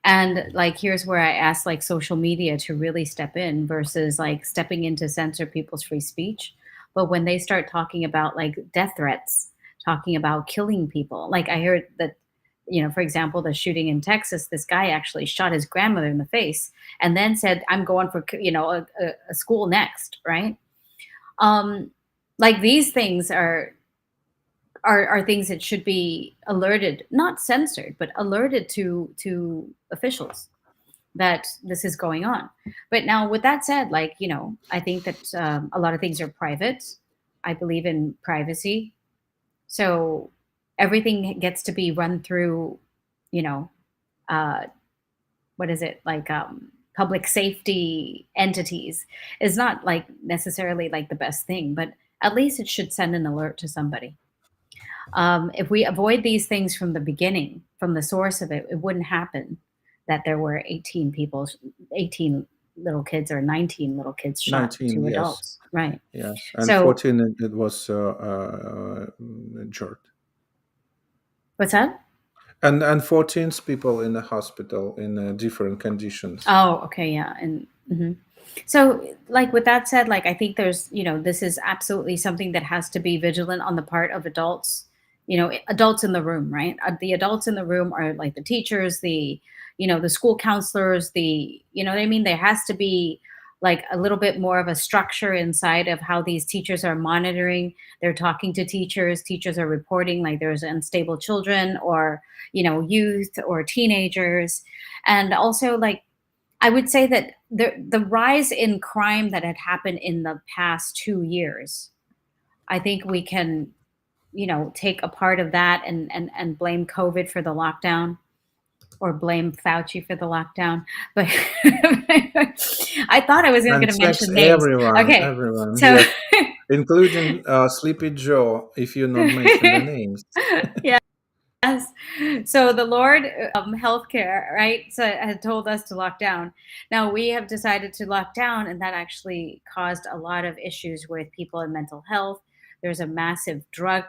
[SPEAKER 2] And like here's where I ask like social media to really step in versus like stepping in to censor people's free speech. But when they start talking about like death threats, talking about killing people, like I heard that, for example, the shooting in Texas, this guy actually shot his grandmother in the face and then said, "I'm going for a school next," right? Um, like these things are things that should be alerted, not censored, but alerted to officials that this is going on. But now, with that said, like I think that a lot of things are private. I believe in privacy, so everything gets to be run through, you know, uh, what is it like? Public safety entities is not like necessarily like the best thing, but at least it should send an alert to somebody. If we avoid these things from the beginning, from the source of it, it wouldn't happen that there were 18 little kids or 19 little kids shot
[SPEAKER 1] 19,
[SPEAKER 2] to
[SPEAKER 1] yes.
[SPEAKER 2] adults. Right.
[SPEAKER 1] Yes. And
[SPEAKER 2] So
[SPEAKER 1] 14, it was injured.
[SPEAKER 2] what's that?
[SPEAKER 1] And 14 people in the hospital in different conditions.
[SPEAKER 2] Oh, okay. Yeah. And so like with that said, like I think there's, this is absolutely something that has to be vigilant on the part of adults, adults in the room, right? The adults in the room are like the teachers, the school counselors, you know what I mean? There has to be like a little bit more of a structure inside of how these teachers are monitoring. They're talking to teachers are reporting like there's unstable children or, youth or teenagers. And also like I would say that the rise in crime that had happened in the past 2 years, I think we can, take a part of that and blame COVID for the lockdown or blame Fauci for the lockdown. But I thought I was not
[SPEAKER 1] And
[SPEAKER 2] going to
[SPEAKER 1] thanks
[SPEAKER 2] mention names. Okay,
[SPEAKER 1] everyone,
[SPEAKER 2] so
[SPEAKER 1] yes, including Sleepy Joe, if you not mention the names.
[SPEAKER 2] yeah. Yes. So the Lord, healthcare, right, so had told us to lock down. Now we have decided to lock down, and that actually caused a lot of issues with people in mental health. There's a massive drug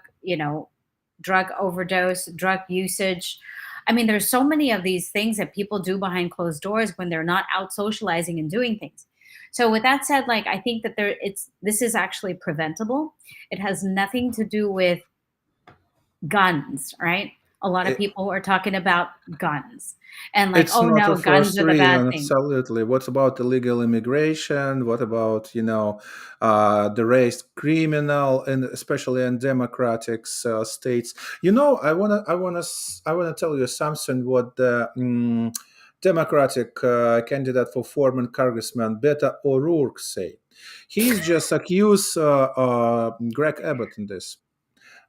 [SPEAKER 2] overdose, drug usage. I mean, there's so many of these things that people do behind closed doors when they're not out socializing and doing things. So with that said, like I think that this is actually preventable. It has nothing to do with guns, right? A lot of
[SPEAKER 1] It,
[SPEAKER 2] people are talking about guns and like,
[SPEAKER 1] it's
[SPEAKER 2] oh
[SPEAKER 1] not a
[SPEAKER 2] no, guns
[SPEAKER 1] first
[SPEAKER 2] are the bad
[SPEAKER 1] reason,
[SPEAKER 2] thing.
[SPEAKER 1] absolutely. What about illegal immigration? What about, the race criminal, and especially in democratic states? I wanna tell you something. What the Democratic candidate for former Congressman Beto O'Rourke said. He's just accused Greg Abbott in this.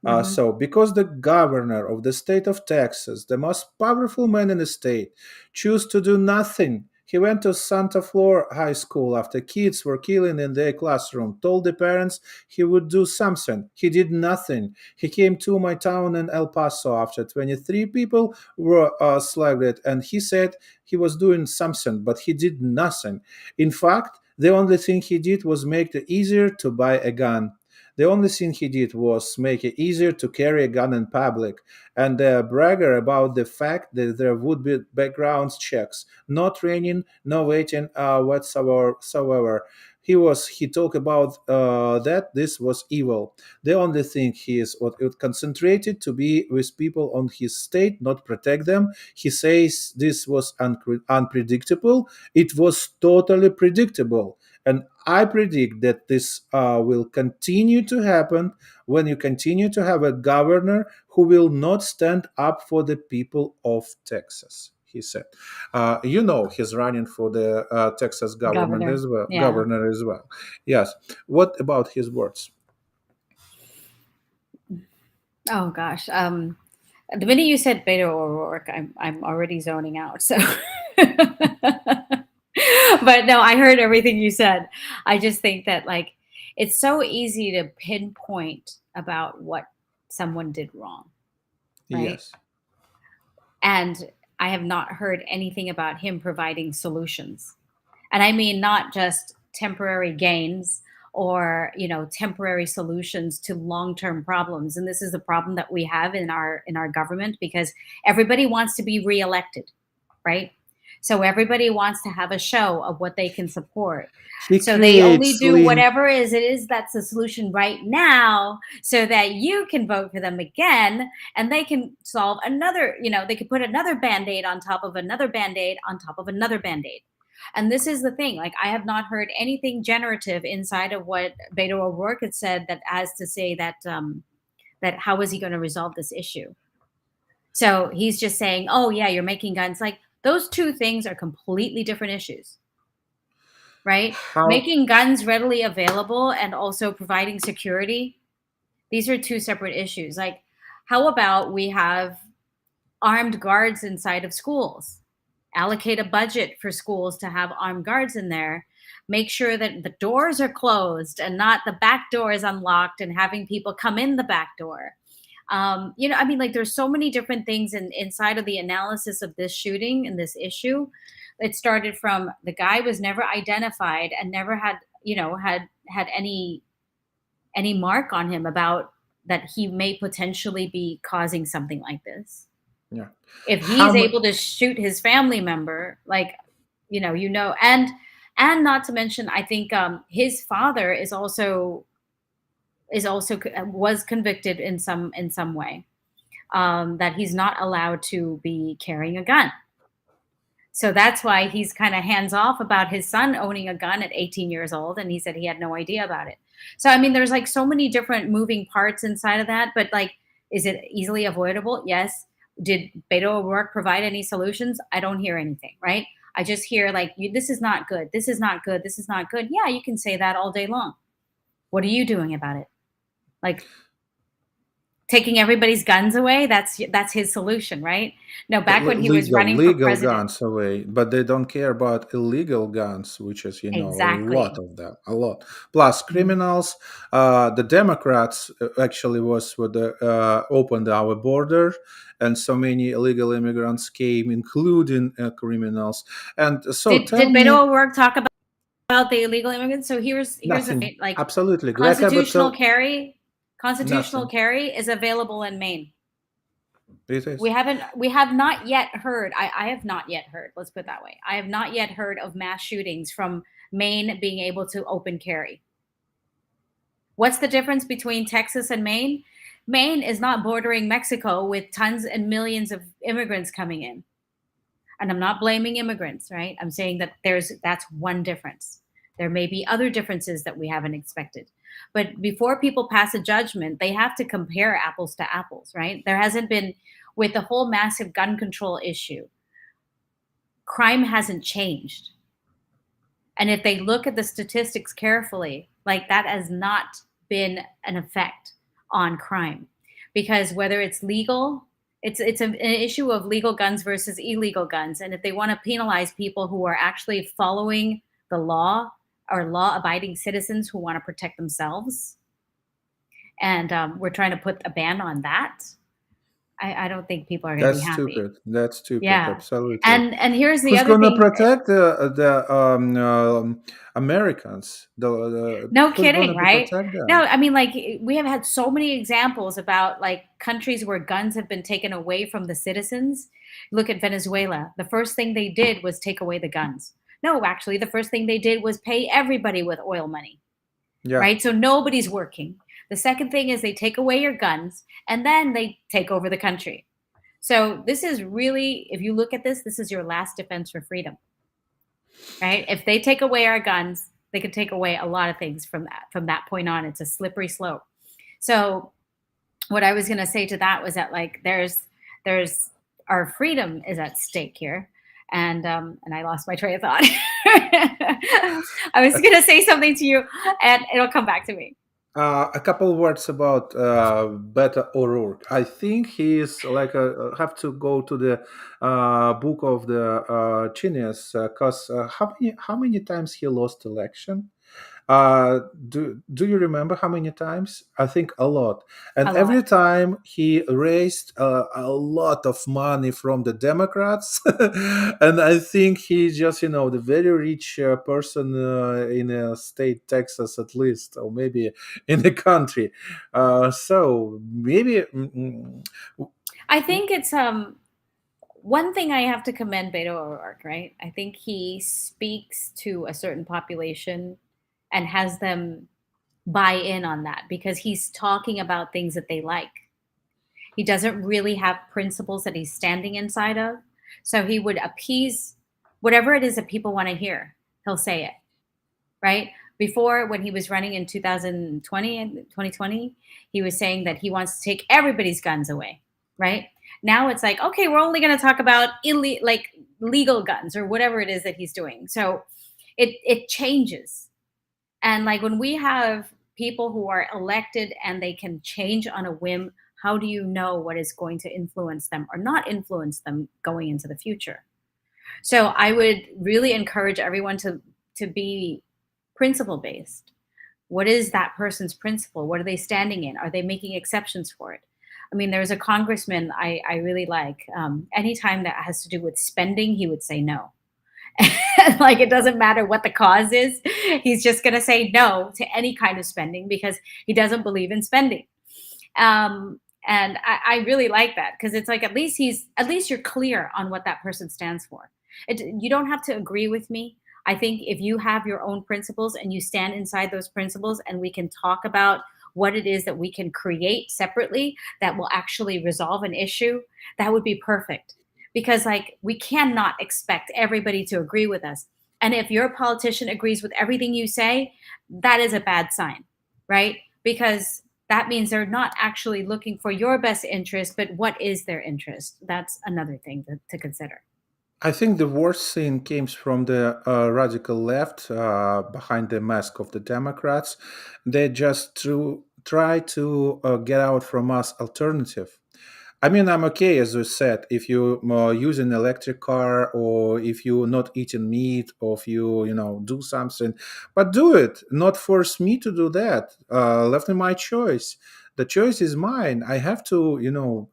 [SPEAKER 2] Hmm.
[SPEAKER 1] Because the governor of the state of Texas, the most powerful man in the state, chose to do nothing. He went to Santa Flora High School after kids were killing in their classroom, told the parents he would do something. He did nothing. He came to my town in El Paso after 23 people were slaughtered, and he said he was doing something, but he did nothing. In fact, the only thing he did was make it easier to buy a gun. The only thing he did was make it easier to carry a gun in public, and bragger about the fact that there would be background checks, no training, no waiting whatsoever. He talked about that this was evil. The only thing he is what it concentrated to be with people on his state, not protect them. He says this was unpredictable. It was totally predictable. And I predict that this will continue to happen when you continue to have a governor who will not stand up for the people of Texas. he said. He's running for the Texas government
[SPEAKER 2] Governor.
[SPEAKER 1] as well,
[SPEAKER 2] Yeah.
[SPEAKER 1] governor as well. Yes. What about his words?
[SPEAKER 2] Oh gosh. The minute you said Beto O'Rourke, I'm already zoning out. So, but no, I heard everything you said. I just think that like it's so easy to pinpoint about what someone did wrong, right?
[SPEAKER 1] Yes.
[SPEAKER 2] And I have not heard anything about him providing solutions. And I mean not just temporary gains or temporary solutions to long-term problems. And this is the problem that we have in our government, because everybody wants to be reelected, right? So everybody wants to have a show of what they can support.
[SPEAKER 1] He
[SPEAKER 2] So they only
[SPEAKER 1] creates
[SPEAKER 2] do
[SPEAKER 1] Lynn.
[SPEAKER 2] whatever it is that's the solution right now, so that you can vote for them again, and they can solve another, they could put another band-aid on top of another band-aid on top of another band-aid. And this is the thing, like I have not heard anything generative inside of what Beto O'Rourke had said, that as to say that that how is he going to resolve this issue. So he's just saying, oh yeah, you're making guns. Like those two things are completely different issues, right?
[SPEAKER 1] How
[SPEAKER 2] Making guns readily available and also providing security, these are two separate issues. Like how about we have armed guards inside of schools? Allocate a budget for schools to have armed guards in there. Make sure that the doors are closed and not the back door is unlocked and having people come in the back door. Like there's so many different things inside of the analysis of this shooting and this issue. It started from the guy was never identified and never had any mark on him about that he may potentially be causing something like this.
[SPEAKER 1] Yeah.
[SPEAKER 2] If he's able to shoot his family member, like, and not to mention, I think his father was convicted in some way, that he's not allowed to be carrying a gun. So that's why he's kind of hands off about his son owning a gun at 18 years old. And he said he had no idea about it. So, I mean, there's like so many different moving parts inside of that, but like, is it easily avoidable? Yes. Did Beto O'Rourke provide any solutions? I don't hear anything, right? I just hear like, this is not good. This is not good. This is not good. Yeah, you can say that all day long. What are you doing about it? Like taking everybody's guns away? That's his solution, right? No, back when he was running for
[SPEAKER 1] legal
[SPEAKER 2] president.
[SPEAKER 1] guns away, but they don't care about illegal guns, which is
[SPEAKER 2] Exactly.
[SPEAKER 1] a lot of them, a lot. Plus criminals. The Democrats actually opened our border, and so many illegal immigrants came, including criminals. And so
[SPEAKER 2] Did Beto O'Rourke talk about the illegal immigrants? So here's the
[SPEAKER 1] nothing.
[SPEAKER 2] thing, like
[SPEAKER 1] Absolutely.
[SPEAKER 2] constitutional carry
[SPEAKER 1] Nothing.
[SPEAKER 2] is available in Maine.
[SPEAKER 1] It is.
[SPEAKER 2] We have not yet heard. I have not yet heard. Let's put it that way. I have not yet heard of mass shootings from Maine being able to open carry. What's the difference between Texas and Maine? Maine is not bordering Mexico with tons and millions of immigrants coming in. And I'm not blaming immigrants, right? I'm saying that that's one difference. There may be other differences that we haven't expected. But before people pass a judgment, they have to compare apples to apples, right? There hasn't been, with the whole massive gun control issue, crime hasn't changed. And if they look at the statistics carefully, like that has not been an effect on crime. Because whether it's legal, it's an issue of legal guns versus illegal guns. And if they want to penalize people who are actually following the law, or law-abiding citizens who want to protect themselves, and we're trying to put a ban on that, I don't think people are going to be happy.
[SPEAKER 1] Stupid. That's stupid.
[SPEAKER 2] Yeah.
[SPEAKER 1] Absolutely.
[SPEAKER 2] And here's the
[SPEAKER 1] Who's
[SPEAKER 2] other
[SPEAKER 1] going to
[SPEAKER 2] thing.
[SPEAKER 1] protect the Americans?
[SPEAKER 2] No
[SPEAKER 1] who's
[SPEAKER 2] kidding,
[SPEAKER 1] gonna
[SPEAKER 2] right?
[SPEAKER 1] protect them?
[SPEAKER 2] No, I mean, like we have had so many examples about like countries where guns have been taken away from the citizens. Look at Venezuela. The first thing they did was take away the guns. No, actually, the first thing they did was pay everybody with oil money, right? So nobody's working. The second thing is they take away your guns, and then they take over the country. So this is really, if you look at this, this is your last defense for freedom, right? If they take away our guns, they could take away a lot of things from that point on. It's a slippery slope. So what I was going to say to that was that like there's our freedom is at stake here. And I lost my train of thought. I was gonna say something to you, and it'll come back to me.
[SPEAKER 1] A couple words about Beto O'Rourke. I think he is like have to go to the book of the genius because how many times he lost election? Do you remember how many times? I think a lot. And
[SPEAKER 2] A lot.
[SPEAKER 1] every time he raised a lot of money from the Democrats, and I think he's just the very rich person in a state, Texas at least, or maybe in the country. So maybe.
[SPEAKER 2] I think it's one thing I have to commend Beto O'Rourke, right? I think he speaks to a certain population and has them buy in on that because he's talking about things that they like. He doesn't really have principles that he's standing inside of. So he would appease whatever it is that people want to hear. He'll say it, right? Before, when he was running in 2020 and 2020, he was saying that he wants to take everybody's guns away, right? Now it's like, okay, we're only going to talk about legal guns or whatever it is that he's doing. So it changes. And like when we have people who are elected and they can change on a whim, how do you know what is going to influence them or not influence them going into the future? So I would really encourage everyone to be principle based. What is that person's principle? What are they standing in? Are they making exceptions for it? I mean, there's a congressman I really like. Anytime that has to do with spending, he would say no. Like it doesn't matter what the cause is, he's just going to say no to any kind of spending because he doesn't believe in spending. And I really like that because it's like at least you're clear on what that person stands for. You don't have to agree with me. I think if you have your own principles and you stand inside those principles and we can talk about what it is that we can create separately that will actually resolve an issue, that would be perfect. Because like we cannot expect everybody to agree with us. And if your politician agrees with everything you say, that is a bad sign, right? Because that means they're not actually looking for your best interest, but what is their interest? That's another thing to consider.
[SPEAKER 1] I think the worst thing came from the radical left behind the mask of the Democrats. They just try to get out from us alternative. I mean, I'm okay, as you said, if you use an electric car or if you're not eating meat or if you do something, but do it. Not force me to do that. Left in my choice. The choice is mine. I have to,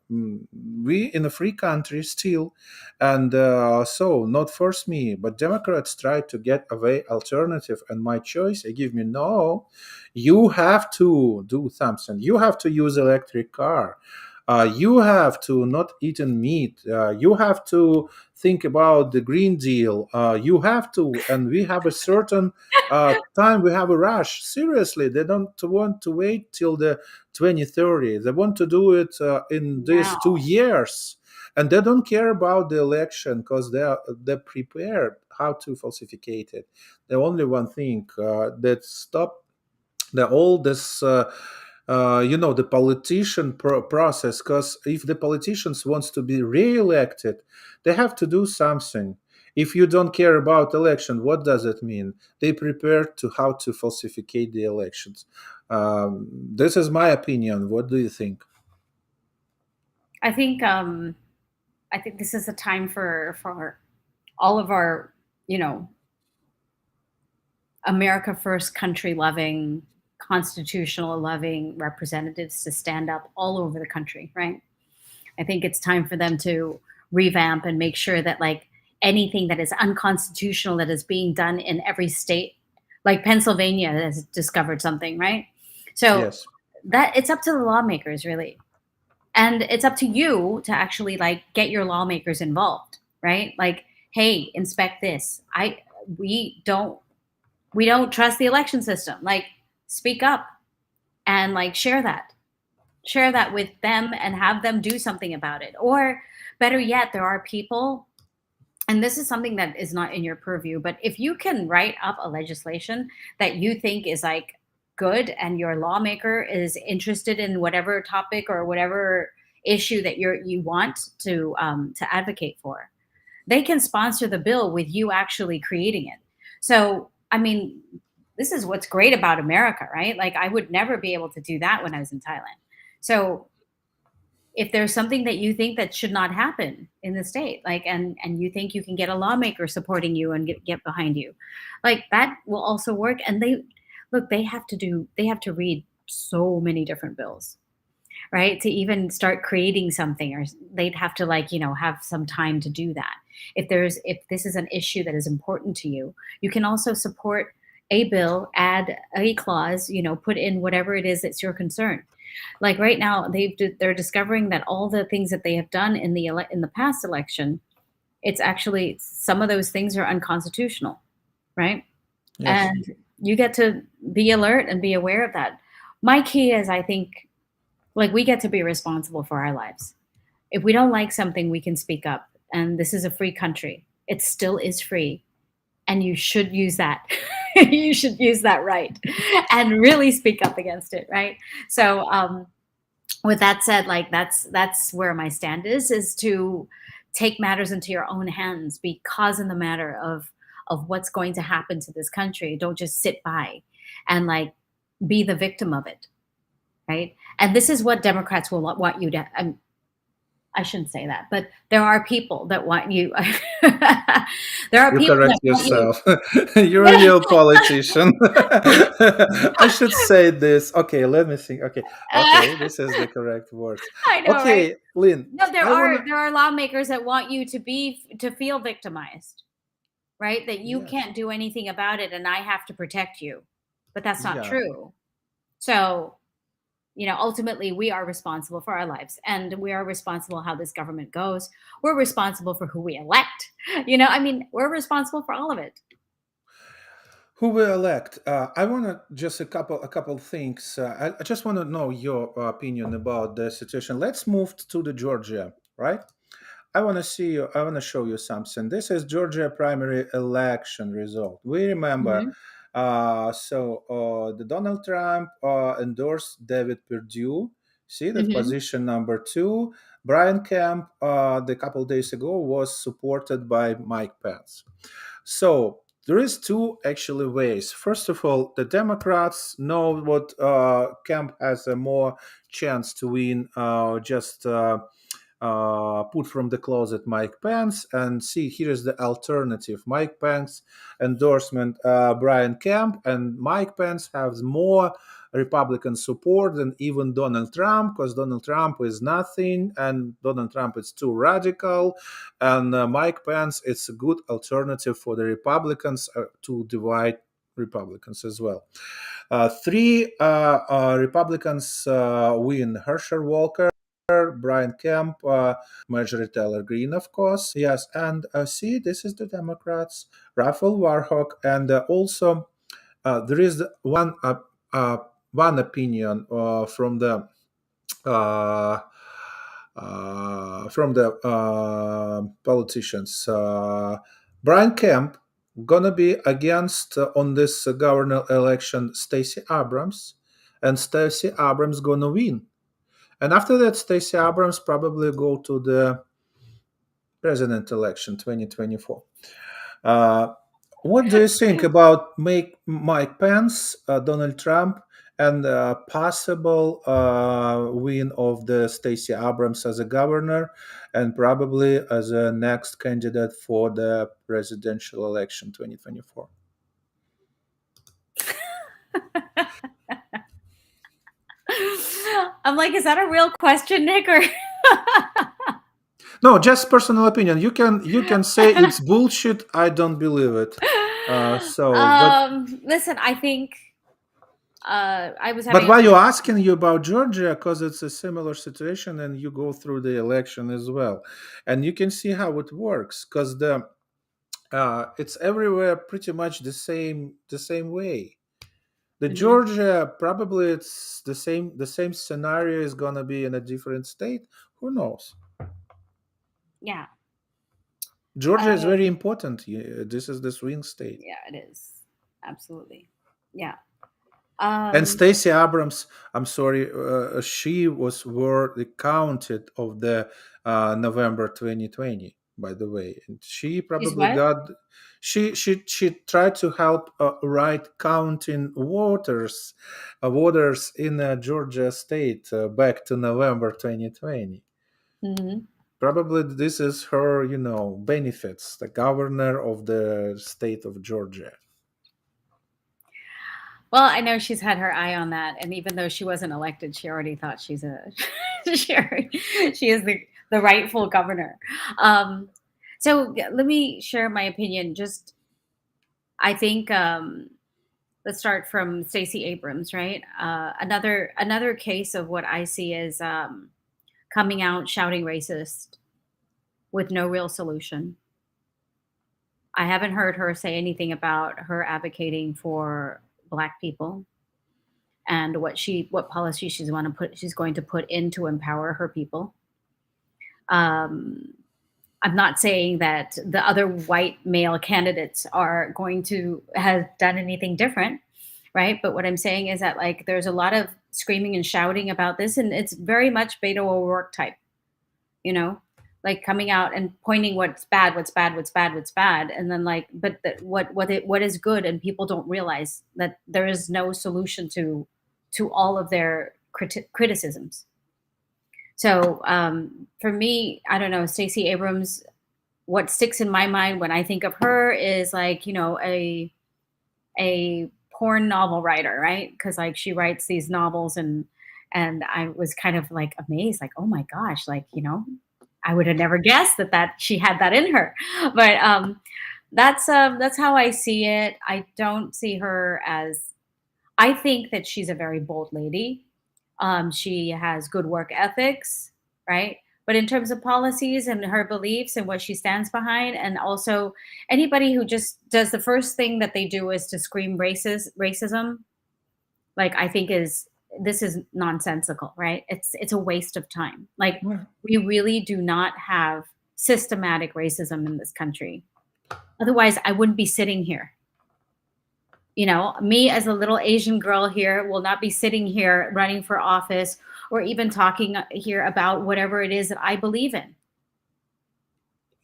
[SPEAKER 1] we in a free country still, and so not force me. But Democrats try to get away alternative, and my choice. They give me no. You have to do something. You have to use electric car. You have to not eat meat. You have to think about the Green Deal. You have to, and we have a certain time. We have a rush. Seriously, they don't want to wait till the 2030. They want to do it in these
[SPEAKER 2] Wow.
[SPEAKER 1] 2 years, and they don't care about the election because they're prepared how to falsificate it. The only one thing that stop all this the politician process, because if the politicians wants to be re-elected, they have to do something. If you don't care about election, what does it mean? They prepare to how to falsificate the elections. This is my opinion. What do you think?
[SPEAKER 2] I think this is a time for all of our, America first, country loving, constitutional loving representatives to stand up all over the country, right? I think it's time for them to revamp and make sure that like anything that is unconstitutional that is being done in every state, like Pennsylvania has discovered something, right? So
[SPEAKER 1] Yes.
[SPEAKER 2] that it's up to the lawmakers really. And it's up to you to actually like get your lawmakers involved, right? Like, hey, inspect this. We don't trust the election system. Like, speak up and like share that with them and have them do something about it. Or better yet, there are people, and this is something that is not in your purview, but if you can write up a legislation that you think is like good and your lawmaker is interested in whatever topic or whatever issue that you want to advocate for, they can sponsor the bill with you actually creating it. So, I mean, this is what's great about America, right? Like, I would never be able to do that when I was in Thailand. So, if there's something that you think that should not happen in the state, like, and you think you can get a lawmaker supporting you and get behind you, like, that will also work. And they have to read so many different bills, right, to even start creating something, or they'd have to, like, have some time to do that. If this is an issue that is important to you, you can also support a bill, add a clause, put in whatever it is that's your concern. Like, right now, they're discovering that all the things that they have done in the past election, it's actually, some of those things are unconstitutional, right?
[SPEAKER 1] Yes.
[SPEAKER 2] And you get to be alert and be aware of that. My key is, I think, like, we get to be responsible for our lives. If we don't like something, we can speak up. And this is a free country. It still is free. And you should use that. You should use that right and really speak up against it, right? So, with that said, like, that's where my stand is to take matters into your own hands, be cause in the matter of what's going to happen to this country. Don't just sit by and, like, be the victim of it, right? And this is what Democrats will want you to. I shouldn't say that, but there are people that want you. There are
[SPEAKER 1] You
[SPEAKER 2] people
[SPEAKER 1] correct
[SPEAKER 2] that want you.
[SPEAKER 1] yourself. You're a real politician. I should say this. Okay, let me think. Okay, this is the correct words.
[SPEAKER 2] I know, right?
[SPEAKER 1] Okay, Lynn,
[SPEAKER 2] No, there
[SPEAKER 1] I wanna.
[SPEAKER 2] are lawmakers that want you to feel victimized, right? That you
[SPEAKER 1] Yes,
[SPEAKER 2] can't do anything about it, and I have to protect you, but that's not
[SPEAKER 1] yeah.
[SPEAKER 2] true. So, ultimately, we are responsible for our lives, and we are responsible how this government goes. We're responsible for who we elect. I mean, we're responsible for all of it.
[SPEAKER 1] Who will elect? I want to just a couple things. I just want to know your opinion about the situation. Let's move to the Georgia, right? I want to see you. I want to show you something. This is Georgia primary election result. We remember.
[SPEAKER 2] Mhm.
[SPEAKER 1] The Donald Trump endorsed David Perdue. See that
[SPEAKER 2] Mhm.
[SPEAKER 1] position number two. Brian Kemp, the couple days ago, was supported by Mike Pence. So there is two actually ways. First of all, the Democrats know what Kemp has a more chance to win. Just put from the closet Mike Pence and see here is the alternative. Mike Pence endorsement Brian Kemp, and Mike Pence has more Republican support than even Donald Trump, because Donald Trump is nothing and Donald Trump is too radical, and Mike Pence is a good alternative for the Republicans to divide Republicans as well. Three Republicans win: Herschel Walker, Brian Kemp, Marjorie Taylor Greene, of course. Yes, and see, this is the Democrats, Raphael Warnock, and also there is one opinion uh, from the politicians. Brian Kemp gonna be against on this governor election Stacey Abrams, and Stacey Abrams gonna win. And after that, Stacey Abrams probably go to the president election 2024. Uh, what do you think about Mike Pence, Donald Trump, and possible win of the Stacey Abrams as a governor, and probably as a next candidate for the presidential election 2024?
[SPEAKER 2] I'm like, is that a real question, Nick? Or
[SPEAKER 1] No, just personal opinion. You can say it's bullshit. I don't believe it. But
[SPEAKER 2] listen, I think I was
[SPEAKER 1] But
[SPEAKER 2] having a
[SPEAKER 1] why you asking you about Georgia? Because it's a similar situation, and you go through the election as well, and you can see how it works. Because it's everywhere pretty much the same way. The
[SPEAKER 2] Mhm.
[SPEAKER 1] Georgia probably it's the same scenario is gonna be in a different state. Who knows?
[SPEAKER 2] Yeah.
[SPEAKER 1] Georgia is very
[SPEAKER 2] Um,
[SPEAKER 1] important. This is the swing state.
[SPEAKER 2] yeah, it is. Absolutely. Yeah.
[SPEAKER 1] And
[SPEAKER 2] Um,
[SPEAKER 1] Stacey Abrams, I'm sorry, she were the counted of the November 2020. By the way, and she
[SPEAKER 2] she's
[SPEAKER 1] probably
[SPEAKER 2] what?
[SPEAKER 1] got. She tried to help right counting waters in Georgia state back to November 2020.
[SPEAKER 2] Mhm.
[SPEAKER 1] Probably this is her, benefits, the governor of the state of Georgia.
[SPEAKER 2] Well, I know she's had her eye on that, and even though she wasn't elected, she already thought she's a she is the rightful governor. Um, so let me share my opinion. Just I think let's start from Stacey Abrams, right? Another case of what I see is coming out shouting racist with no real solution. I haven't heard her say anything about her advocating for Black people and what policy she's going to put in to empower her people. Um, I'm not saying that the other white male candidates are going to have done anything different, right? But what I'm saying is that like there's a lot of screaming and shouting about this, and it's very much Beto O'Rourke type, you know, like coming out and pointing what's bad, what's bad, what's bad, what's bad, and then like, but what is good, and people don't realize that there is no solution to all of their criticisms. So for me, I don't know, Stacey Abrams. What sticks in my mind when I think of her is like a porn novel writer, right? Because like she writes these novels, and I was kind of like amazed, like oh my gosh, like I would have never guessed that she had that in her. But that's how I see it. I don't see her as. I think that she's a very bold lady. She has good work ethics, right? But in terms of policies and her beliefs and what she stands behind, and also anybody who just does the first thing that they do is to scream racism, like I think this is nonsensical, right? It's a waste of time. Like
[SPEAKER 1] Well,
[SPEAKER 2] we really do not have systematic racism in this country. Otherwise, I wouldn't be sitting here. Me as a little Asian girl here will not be sitting here running for office or even talking here about whatever it is that I believe in.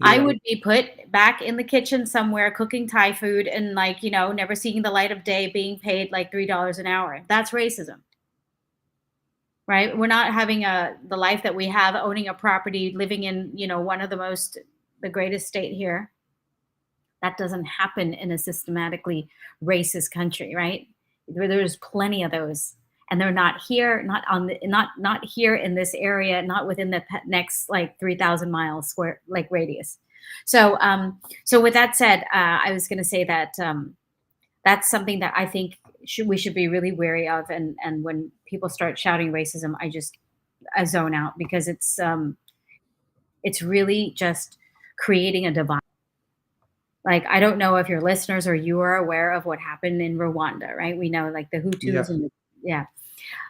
[SPEAKER 2] I
[SPEAKER 1] yeah,
[SPEAKER 2] would be put back in the kitchen somewhere cooking Thai food and like, never seeing the light of day, being paid like $3 an hour. That's racism, right? We're not having the life that we have, owning a property, living in, one of the greatest state here. That doesn't happen in a systematically racist country, right? There's plenty of those, and they're not here, not here in this area, not within the next like 3,000 miles square like radius. So with that said, I was going to say that that's something that I think we should be really wary of, and when people start shouting racism, I zone out because it's really just creating a divide. Like, I don't know if your listeners or you are aware of what happened in Rwanda, right? We know like the
[SPEAKER 1] yeah.
[SPEAKER 2] Hutus yeah.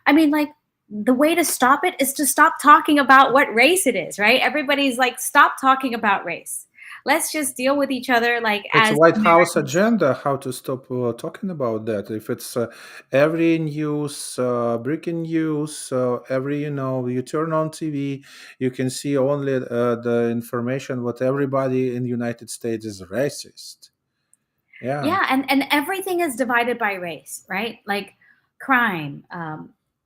[SPEAKER 2] I mean, like the way to stop it is to stop talking about what race it is, right? Everybody's like, stop talking about race. Let's just deal with each other like
[SPEAKER 1] It's a
[SPEAKER 2] as
[SPEAKER 1] White House
[SPEAKER 2] Americans.
[SPEAKER 1] agenda how to stop talking about that. If it's every news, breaking news, every you turn on TV, you can see only the information what everybody in the United States is racist. Yeah,
[SPEAKER 2] Yeah, and everything is divided by race, right? Like crime,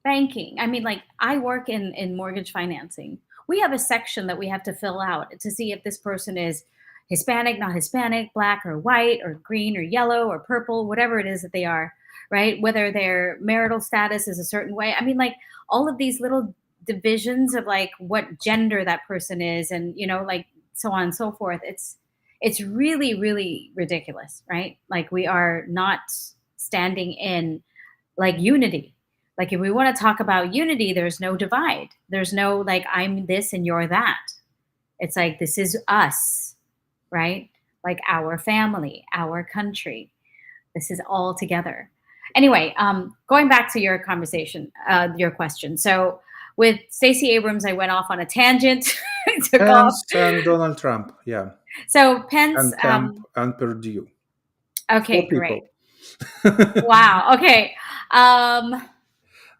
[SPEAKER 2] banking. I mean, like I work in mortgage financing. We have a section that we have to fill out to see if this person is Hispanic, not Hispanic, black or white or green or yellow or purple, whatever it is that they are, right? Whether their marital status is a certain way. I mean, like all of these little divisions of like what gender that person is, and like so on and so forth. It's really really ridiculous, right? Like we are not standing in like unity. Like if we want to talk about unity, there's no divide, there's no like I'm this and you're that. It's like this is us, right? Like our family, our country, this is all together. Anyway, going back to your conversation, your question. So with Stacey Abrams, I went off on a tangent. Took off.
[SPEAKER 1] Pence and Donald Trump. Yeah,
[SPEAKER 2] So Pence,
[SPEAKER 1] and Trump and Purdue. Four
[SPEAKER 2] okay, great.
[SPEAKER 1] people.
[SPEAKER 2] Wow. Okay. Um,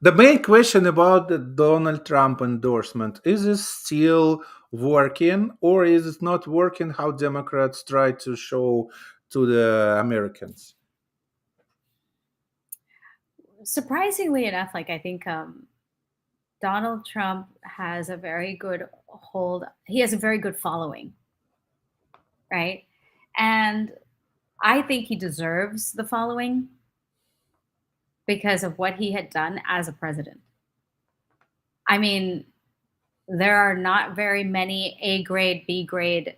[SPEAKER 1] The main question about the Donald Trump endorsement, is it still working or is it not working how Democrats try to show to the Americans?
[SPEAKER 2] Surprisingly enough, like I think Donald Trump has a very good hold. He has a very good following, right? And I think he deserves the following because of what he had done as a president. I mean, there are not very many A grade, B grade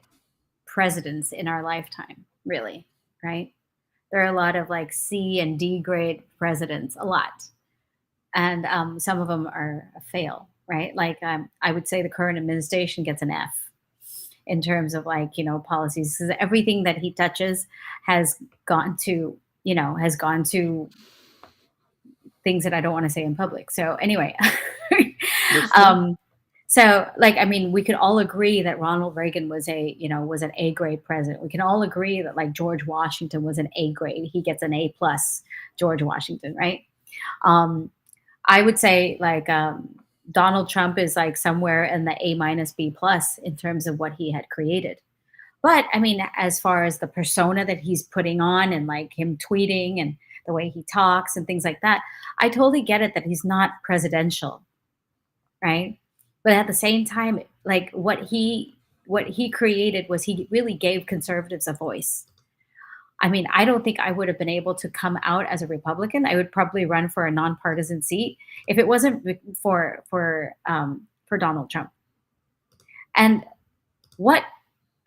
[SPEAKER 2] presidents in our lifetime, really, right? There are a lot of like C and D grade presidents, a lot. And some of them are a fail, right? Like I would say the current administration gets an F in terms of like, policies. 'Cause everything that he touches has gone to, has gone to things that I don't want to say in public. So anyway,
[SPEAKER 1] That's true.
[SPEAKER 2] um, so like I mean, we could all agree that Ronald Reagan was was an A grade president. We can all agree that like George Washington was an A grade. He gets an A plus, George Washington, right? Um, I would say like Donald Trump is like somewhere in the A minus B plus in terms of what he had created. But I mean, as far as the persona that he's putting on and like him tweeting and the way he talks and things like that, I totally get it that he's not presidential, right? But at the same time, like what he created was he really gave conservatives a voice. I mean, I don't think I would have been able to come out as a Republican. I would probably run for a nonpartisan seat if it wasn't for Donald Trump. And what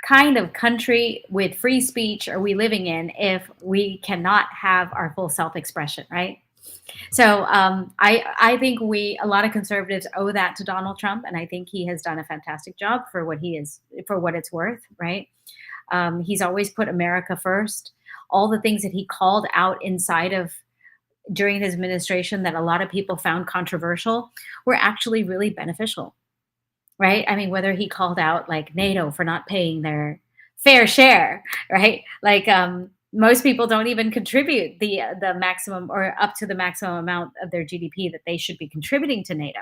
[SPEAKER 2] kind of country with free speech are we living in if we cannot have our full self-expression, right? So I think a lot of conservatives owe that to Donald Trump, and I think he has done a fantastic job for what it's worth, right? He's always put America first. All the things that he called out inside of during his administration that a lot of people found controversial were actually really beneficial, right? I mean, whether he called out like NATO for not paying their fair share, right? Like most people don't even contribute the maximum or up to the maximum amount of their GDP that they should be contributing to NATO.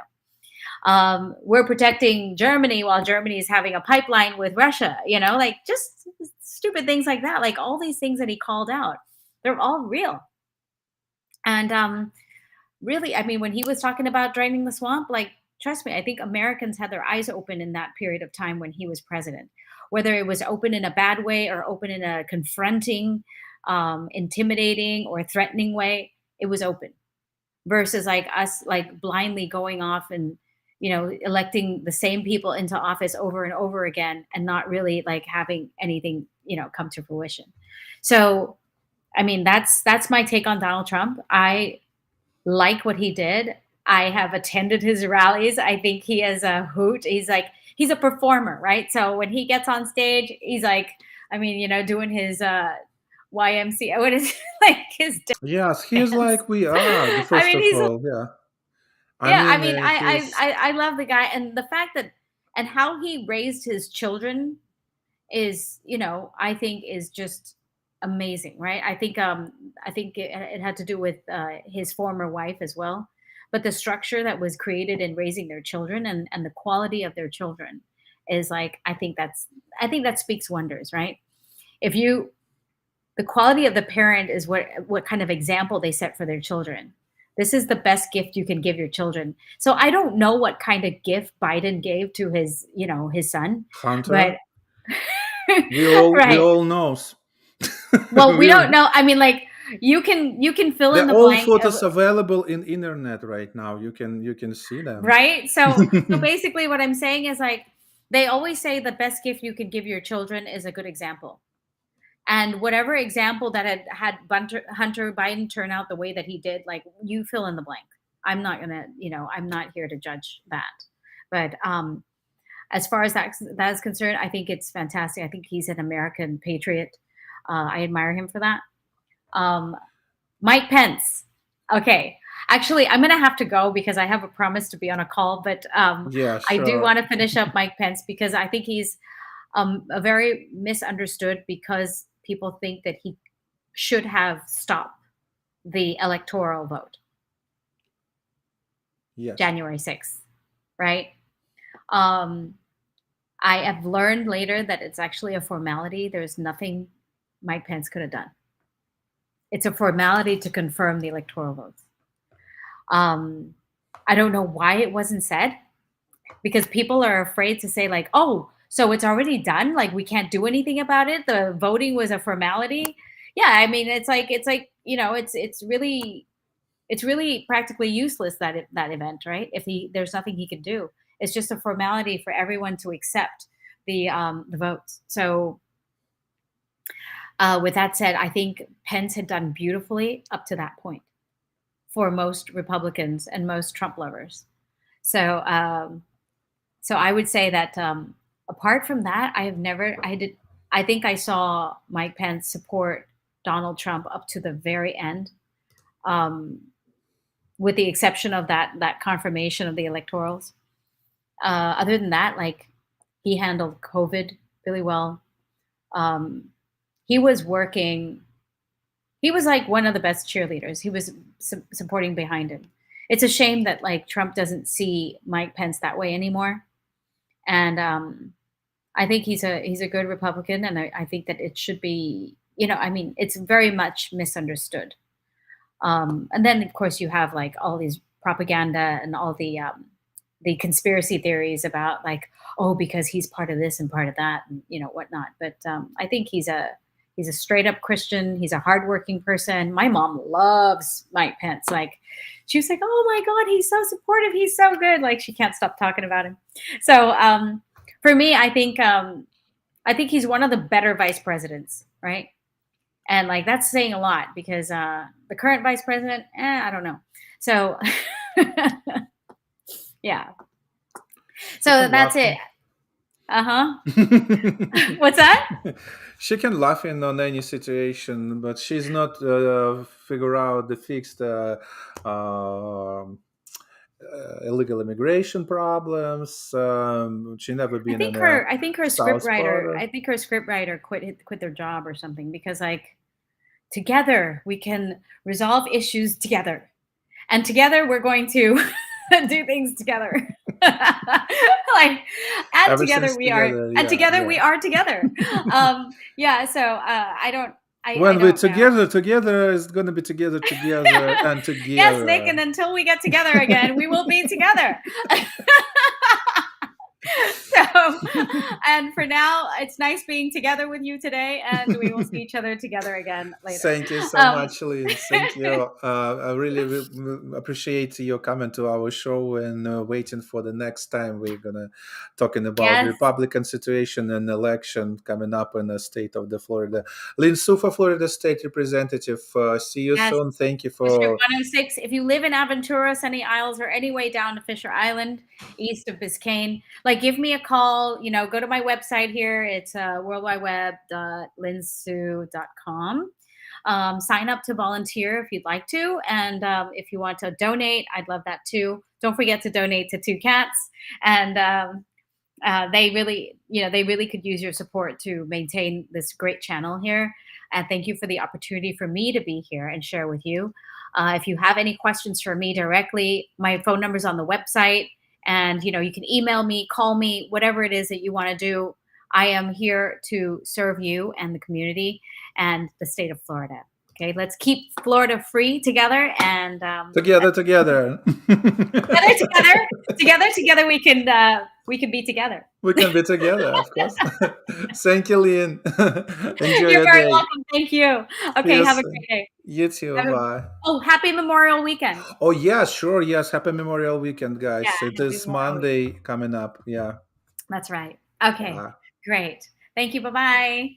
[SPEAKER 2] We're protecting Germany while Germany is having a pipeline with Russia, like just stupid things like that. Like all these things that he called out, they're all real. And really, I mean, when he was talking about draining the swamp, like, trust me, I think Americans had their eyes open in that period of time when he was president, whether it was open in a bad way or open in a confronting, intimidating, or threatening way. It was open versus like us like blindly going off and electing the same people into office over and over again and not really like having anything come to fruition. So I mean that's my take on Donald Trump. I like what he did. I have attended his rallies. I think he is a hoot. He's a performer, right? So when he gets on stage, he's like, I mean, doing his YMCA, what is like his
[SPEAKER 1] Yes, he's
[SPEAKER 2] dance.
[SPEAKER 1] like we are,
[SPEAKER 2] I
[SPEAKER 1] first
[SPEAKER 2] mean,
[SPEAKER 1] of
[SPEAKER 2] he's
[SPEAKER 1] all. Yeah. I
[SPEAKER 2] yeah. I
[SPEAKER 1] mean,
[SPEAKER 2] mean, I
[SPEAKER 1] he's.
[SPEAKER 2] I I love the guy and the fact that and how he raised his children is, I think is just amazing, right? I think it had to do with his former wife as well, but the structure that was created in raising their children and the quality of their children is like I think that speaks wonders, right? If you the quality of the parent is what kind of example they set for their children. This is the best gift you can give your children. So I don't know what kind of gift Biden gave to his son, but
[SPEAKER 1] Hunter. We
[SPEAKER 2] right.
[SPEAKER 1] all knows.
[SPEAKER 2] Well, we don't
[SPEAKER 1] we
[SPEAKER 2] know. I mean, like you can fill in
[SPEAKER 1] the
[SPEAKER 2] the
[SPEAKER 1] all
[SPEAKER 2] blank of
[SPEAKER 1] photos available in internet right now. You can see them.
[SPEAKER 2] right. So basically, what I'm saying is like they always say the best gift you can give your children is a good example. And whatever example that had Hunter Biden turn out the way that he did, like you fill in the blank. I'm not here to judge that. But as far as that is concerned, I think it's fantastic. I think he's an American patriot. I admire him for that. Um, Mike Pence. Okay. Actually, I'm going to have to go because I have a promise to be on a call, but
[SPEAKER 1] Yeah,
[SPEAKER 2] I do
[SPEAKER 1] sure.
[SPEAKER 2] want to finish up Mike Pence because I think he's a very misunderstood because people think that he should have stopped the electoral vote.
[SPEAKER 1] Yes.
[SPEAKER 2] January 6th, right? Um, I have learned later that it's actually a formality. There's nothing Mike Pence could have done. It's a formality to confirm the electoral votes. I don't know why it wasn't said, because people are afraid to say like, oh, so it's already done. Like we can't do anything about it. The voting was a formality. Yeah, I mean, it's like it's really practically useless that event, right? If there's nothing he can do. It's just a formality for everyone to accept the votes. So with that said, I think Pence had done beautifully up to that point for most Republicans and most Trump lovers. So so I would say that apart from that, I think I saw Mike Pence support Donald Trump up to the very end, um, with the exception of that confirmation of the electorals. Other than that, like he handled COVID really well. He was working. He was like one of the best cheerleaders. He was supporting behind him. It's a shame that like Trump doesn't see Mike Pence that way anymore. And I think he's a good Republican, and I think that it should be. I mean, it's very much misunderstood. And then of course you have like all these propaganda and all the conspiracy theories about like, oh, because he's part of this and part of that and whatnot. But I think he's a straight up Christian. He's a hardworking person. My mom loves Mike Pence. Like she was like, oh my God, he's so supportive. He's so good. Like she can't stop talking about him. So for me, I think he's one of the better vice presidents, right? And like that's saying a lot because the current vice president, I don't know. So yeah. So that's it. What's that?
[SPEAKER 1] She can laugh in on any situation, but she's not figure out the fixed illegal immigration problems. She never been in a
[SPEAKER 2] I think her
[SPEAKER 1] South
[SPEAKER 2] scriptwriter.
[SPEAKER 1] border.
[SPEAKER 2] I think her scriptwriter quit their job or something because like together we can resolve issues together, and together we're going to do things together. Like and together
[SPEAKER 1] Everything's
[SPEAKER 2] we are,
[SPEAKER 1] together.
[SPEAKER 2] and
[SPEAKER 1] Yeah,
[SPEAKER 2] together
[SPEAKER 1] yeah.
[SPEAKER 2] we are together. Yeah. So I don't.
[SPEAKER 1] When
[SPEAKER 2] I
[SPEAKER 1] we're
[SPEAKER 2] don't know.
[SPEAKER 1] together, it's gonna be together, and
[SPEAKER 2] Yes, Nick,
[SPEAKER 1] together.
[SPEAKER 2] and until we get together again, we will be together. So, and for now, it's nice being together with you today, and we will see each other together again later.
[SPEAKER 1] Thank you so much, Lynn. Thank you. I really appreciate your comment to our show, and waiting for the next time we're gonna talking about
[SPEAKER 2] Yes,
[SPEAKER 1] Republican situation and election coming up in the state of the Florida. Lynn Su, Florida State Representative. See you
[SPEAKER 2] yes.
[SPEAKER 1] soon. Thank you
[SPEAKER 2] District
[SPEAKER 1] for
[SPEAKER 2] 106. If you live in Aventura, Sunny Isles, or any way down to Fisher Island, east of Biscayne, like give me a call. Go to my website here. It's worldwideweb.linsu.com. Sign up to volunteer if you'd like to, and if you want to donate, I'd love that too. Don't forget to donate to Two Cats, and they really could use your support to maintain this great channel here. And thank you for the opportunity for me to be here and share with you. If you have any questions for me directly, my phone number is on the website, and you can email me, call me, whatever it is that you want to do. I am here to serve you and the community and the state of Florida. Okay, let's keep Florida free together, and
[SPEAKER 1] together.
[SPEAKER 2] together we can be together.
[SPEAKER 1] We can be together, of course. Thank you, Lynn. Enjoy
[SPEAKER 2] You're
[SPEAKER 1] your
[SPEAKER 2] very
[SPEAKER 1] day.
[SPEAKER 2] welcome. Thank you.
[SPEAKER 1] See
[SPEAKER 2] Okay,
[SPEAKER 1] you
[SPEAKER 2] have a
[SPEAKER 1] soon.
[SPEAKER 2] great day.
[SPEAKER 1] You too. Bye.
[SPEAKER 2] Happy Memorial Weekend.
[SPEAKER 1] Oh, yeah, sure. Yes. Happy Memorial Weekend, guys.
[SPEAKER 2] Yeah,
[SPEAKER 1] It
[SPEAKER 2] happy
[SPEAKER 1] is
[SPEAKER 2] Memorial Weekend.
[SPEAKER 1] Monday coming up. Yeah.
[SPEAKER 2] That's right. Okay,
[SPEAKER 1] Yeah.
[SPEAKER 2] great. Thank you. Bye-bye.